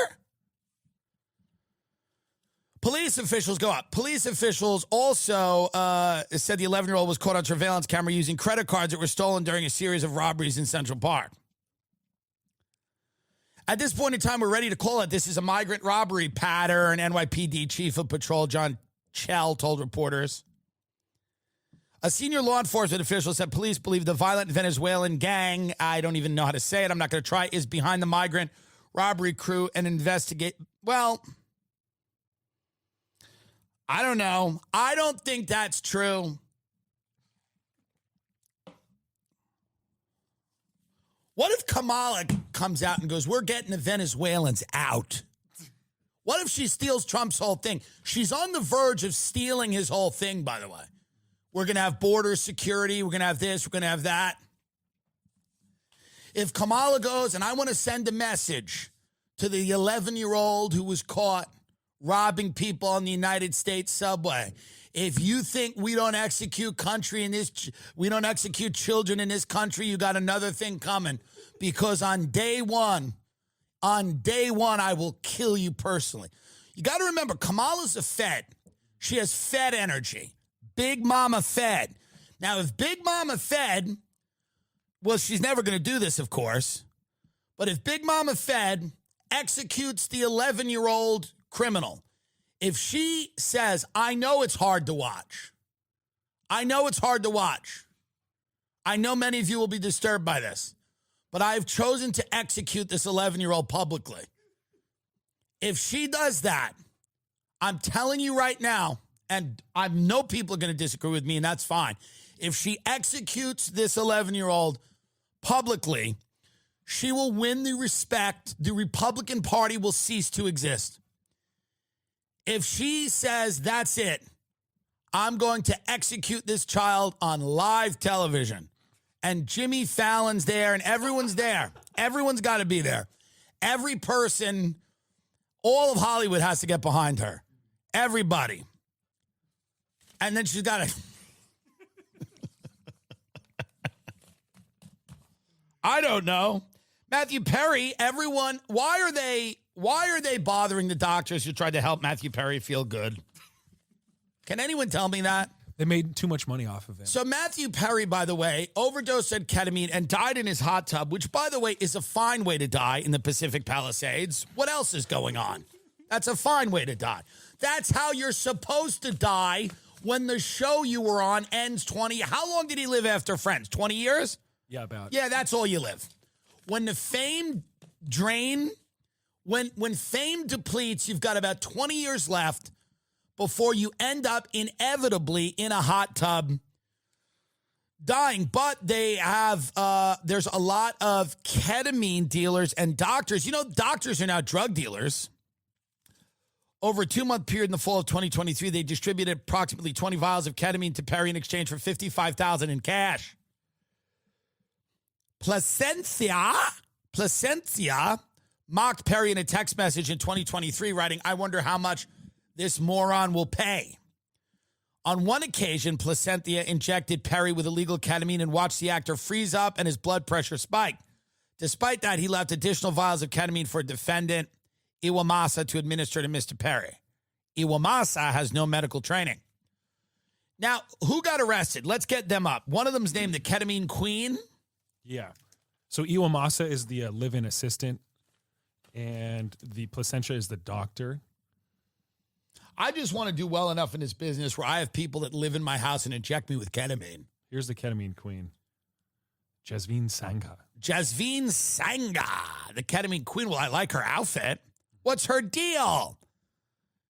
Police officials go up. Police officials also said the 11-year-old was caught on surveillance camera using credit cards that were stolen during a series of robberies in Central Park. At this point in time, we're ready to call it. This is a migrant robbery pattern, NYPD Chief of Patrol John Chell told reporters. A senior law enforcement official said police believe the violent Venezuelan gang, I don't even know how to say it, I'm not going to try, is behind the migrant robbery crew and investigate. Well, I don't know. I don't think that's true. What if Kamala comes out and goes, we're getting the Venezuelans out? What if she steals Trump's whole thing? She's on the verge of stealing his whole thing, by the way. We're going to have border security. We're going to have this. We're going to have that. If Kamala goes, and I want to send a message to the 11-year-old who was caught robbing people on the United States subway. If you think we don't execute we don't execute children in this country, you got another thing coming. Because on day one, On day one, I will kill you personally. You got to remember, Kamala's a Fed. She has Fed energy. Big Mama Fed. Now, if Big Mama Fed, well, she's never going to do this, of course, but if Big Mama Fed executes the 11-year-old criminal, if she says, I know it's hard to watch. I know it's hard to watch. I know many of you will be disturbed by this, but I've chosen to execute this 11-year-old publicly. If she does that, I'm telling you right now, and I know people are going to disagree with me, and that's fine. If she executes this 11-year-old publicly, she will win the respect. The Republican Party will cease to exist. If she says, that's it, I'm going to execute this child on live television, and Jimmy Fallon's there, and everyone's there. Everyone's got to be there. Every person, all of Hollywood has to get behind her. Everybody. And then she's got to... I don't know. Matthew Perry, everyone, why are they bothering the doctors who tried to help Matthew Perry feel good? Can anyone tell me that? They made too much money off of it. So Matthew Perry, by the way, overdosed on ketamine and died in his hot tub, which, by the way, is a fine way to die in the Pacific Palisades. What else is going on? That's a fine way to die. That's how you're supposed to die when the show you were on ends 20. How long did he live after Friends? 20 years? Yeah, about. Yeah, that's all you live. When the fame drain, when fame depletes, you've got about 20 years left before you end up inevitably in a hot tub dying. But they have, there's a lot of ketamine dealers and doctors. You know, doctors are now drug dealers. Over a 2-month period in the fall of 2023, they distributed approximately 20 vials of ketamine to Perry in exchange for $55,000 in cash. Placencia mocked Perry in a text message in 2023, writing, I wonder how much this moron will pay. On one occasion, Placencia injected Perry with illegal ketamine and watched the actor freeze up and his blood pressure spike. Despite that, he left additional vials of ketamine for defendant Iwamasa to administer to Mr. Perry. Iwamasa has no medical training. Now, who got arrested? Let's get them up. One of them's named the Ketamine Queen. Yeah. So Iwamasa is the live-in assistant, and the Placencia is the doctor. I just want to do well enough in this business where I have people that live in my house and inject me with ketamine. Here's the ketamine queen, Jasveen Sangha. Jasveen Sangha, the ketamine queen. Well, I like her outfit. What's her deal?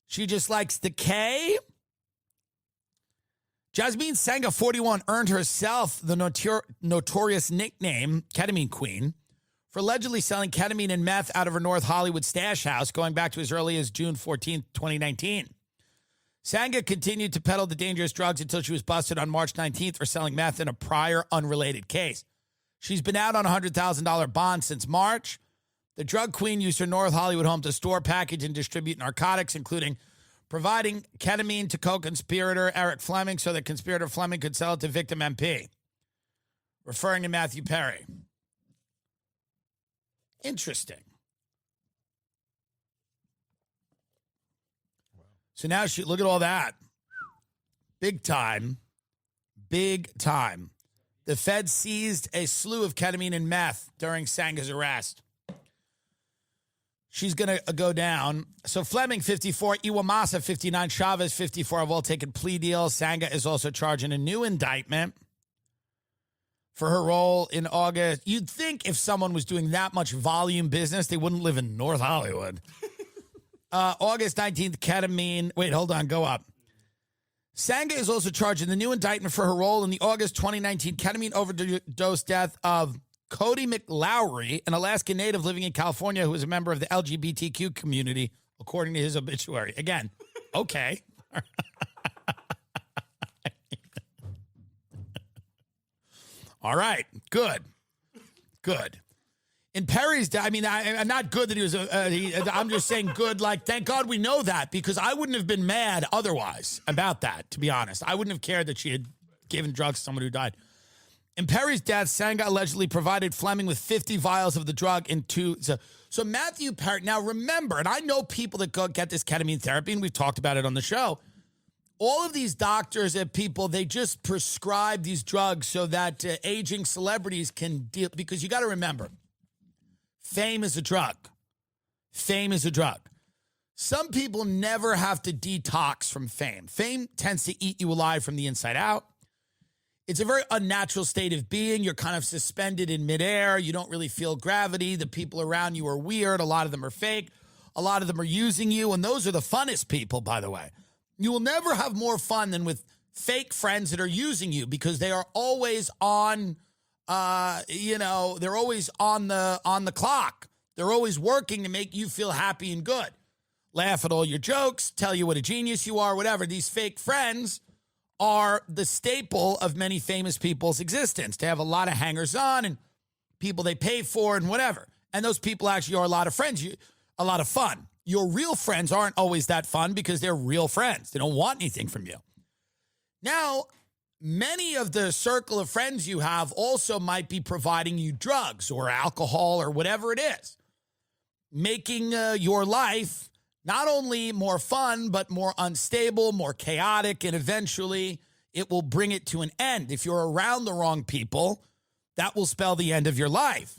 She just likes the K? Jasveen Sangha, 41, earned herself the notorious nickname Ketamine Queen for allegedly selling ketamine and meth out of her North Hollywood stash house going back to as early as June 14, 2019. Sangha continued to peddle the dangerous drugs until she was busted on March 19th for selling meth in a prior unrelated case. She's been out on a $100,000 bond since March. The drug queen used her North Hollywood home to store, package, and distribute narcotics, including providing ketamine to co-conspirator Eric Fleming so that conspirator Fleming could sell it to victim MP, referring to Matthew Perry. Interesting. So now look at all that. Big time. Big time. The Fed seized a slew of ketamine and meth during Sangha's arrest. She's going to go down. So Fleming, 54, Iwamasa, 59, Chavez, 54, have all taken plea deals. Sangha is also charging a new indictment for her role in August. You'd think if someone was doing that much volume business, they wouldn't live in North Hollywood. August 19th, ketamine. Wait, hold on. Go up. Sangha is also charged in the new indictment for her role in the August 2019 ketamine overdose death of Cody McLowry, an Alaska native living in California who is a member of the LGBTQ community, according to his obituary. Again, okay. All right, good. In Perry's, I'm not good that he was, I'm just saying good, like, thank God we know that, because I wouldn't have been mad otherwise about that, to be honest. I wouldn't have cared that she had given drugs to someone who died. In Perry's death, Sangha allegedly provided Fleming with 50 vials of the drug in So Matthew Perry, now remember, and I know people that go get this ketamine therapy, and we've talked about it on the show. All of these doctors and people, they just prescribe these drugs so that aging celebrities can deal, because you got to remember, fame is a drug. Fame is a drug. Some people never have to detox from fame. Fame tends to eat you alive from the inside out. It's a very unnatural state of being. You're kind of suspended in midair. You don't really feel gravity. The people around you are weird. A lot of them are fake. A lot of them are using you. And those are the funnest people, by the way. You will never have more fun than with fake friends that are using you, because they are always on, they're always on the clock. They're always working to make you feel happy and good. Laugh at all your jokes, tell you what a genius you are, whatever. These fake friends are the staple of many famous people's existence. They have a lot of hangers-on and people they pay for and whatever. And those people actually are a lot of friends, a lot of fun. Your real friends aren't always that fun because they're real friends. They don't want anything from you. Now, many of the circle of friends you have also might be providing you drugs or alcohol or whatever it is, making your life not only more fun, but more unstable, more chaotic, and eventually it will bring it to an end. If you're around the wrong people, that will spell the end of your life,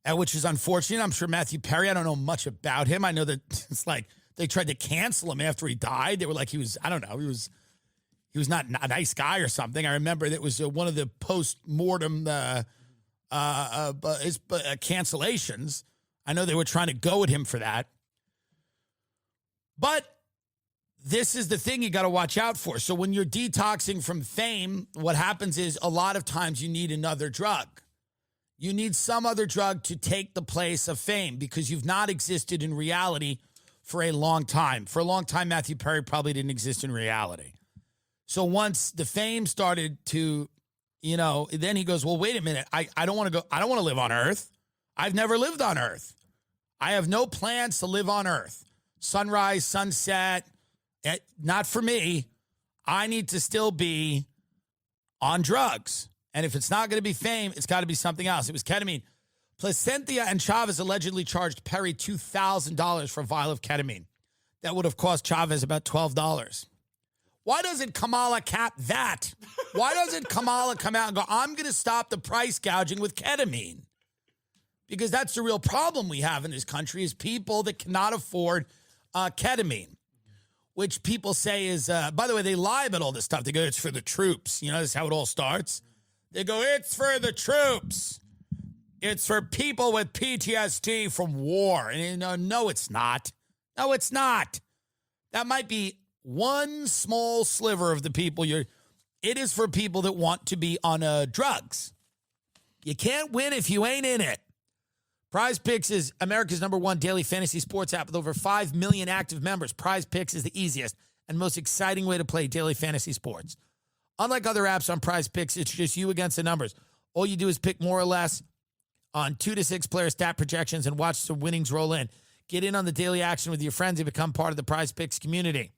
which is unfortunate. I'm sure Matthew Perry, I don't know much about him. I know that it's like they tried to cancel him after he died. They were like, he was not a nice guy or something. I remember that was one of the post-mortem cancellations. I know they were trying to go at him for that. But this is the thing you got to watch out for. So when you're detoxing from fame, what happens is a lot of times you need another drug. You need some other drug to take the place of fame because you've not existed in reality for a long time. For a long time, Matthew Perry probably didn't exist in reality. So once the fame started to, then he goes, well, wait a minute. I don't want to go. I don't want to live on Earth. I've never lived on Earth. I have no plans to live on Earth. Sunrise, sunset, not for me. I need to still be on drugs. And if it's not going to be fame, it's got to be something else. It was ketamine. Placentia and Chavez allegedly charged Perry $2,000 for a vial of ketamine. That would have cost Chavez about $12. Why doesn't Kamala cap that? Why doesn't Kamala come out and go, I'm going to stop the price gouging with ketamine? Because that's the real problem we have in this country is people that cannot afford ketamine, which people say is, by the way, they lie about all this stuff. They go, it's for the troops. This is how it all starts. They go, it's for the troops. It's for people with PTSD from war. And no, it's not. No, it's not. That might be one small sliver of the people it is for people that want to be on drugs. You can't win if you ain't in it. Prize Picks is America's #1 daily fantasy sports app with over 5 million active members. Prize Picks is the easiest and most exciting way to play daily fantasy sports. Unlike other apps on Prize Picks, it's just you against the numbers. All you do is pick more or less on 2 to 6 player stat projections and watch the winnings roll in. Get in on the daily action with your friends and become part of the Prize Picks community.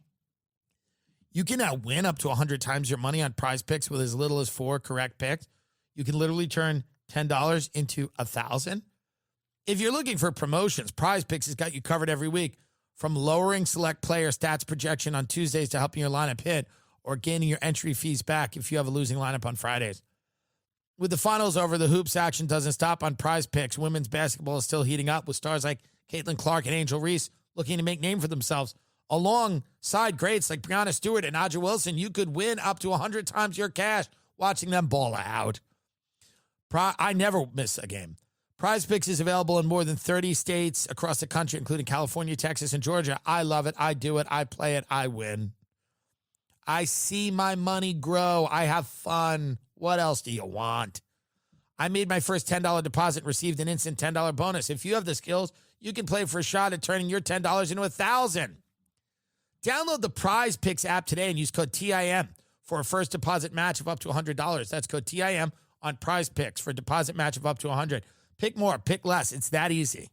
You can now win up to 100 times your money on Prize Picks with as little as 4 correct picks. You can literally turn $10 into $1,000. If you're looking for promotions, Prize Picks has got you covered every week, from lowering select player stats projection on Tuesdays to helping your lineup hit or gaining your entry fees back if you have a losing lineup on Fridays. With the finals over, the hoops action doesn't stop on Prize Picks. Women's basketball is still heating up with stars like Caitlin Clark and Angel Reese looking to make name for themselves. Alongside greats like Breonna Stewart and Aja Wilson, you could win up to 100 times your cash watching them ball out. I never miss a game. Prize Picks is available in more than 30 states across the country, including California, Texas, and Georgia. I love it. I do it. I play it. I win. I see my money grow. I have fun. What else do you want? I made my first $10 deposit and received an instant $10 bonus. If you have the skills, you can play for a shot at turning your $10 into $1,000. Download the Prize Picks app today and use code TIM for a first deposit match of up to $100. That's code TIM on Prize Picks for a deposit match of up to $100. Pick more, pick less. It's that easy.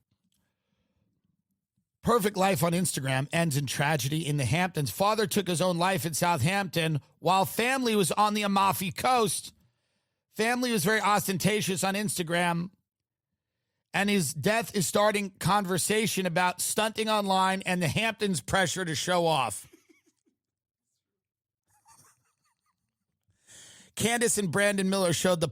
Perfect life on Instagram ends in tragedy in the Hamptons. Father took his own life in Southampton while family was on the Amalfi Coast. Family was very ostentatious on Instagram And his death is starting conversation about stunting online and the Hamptons' pressure to show off. Candace and Brandon Miller showed the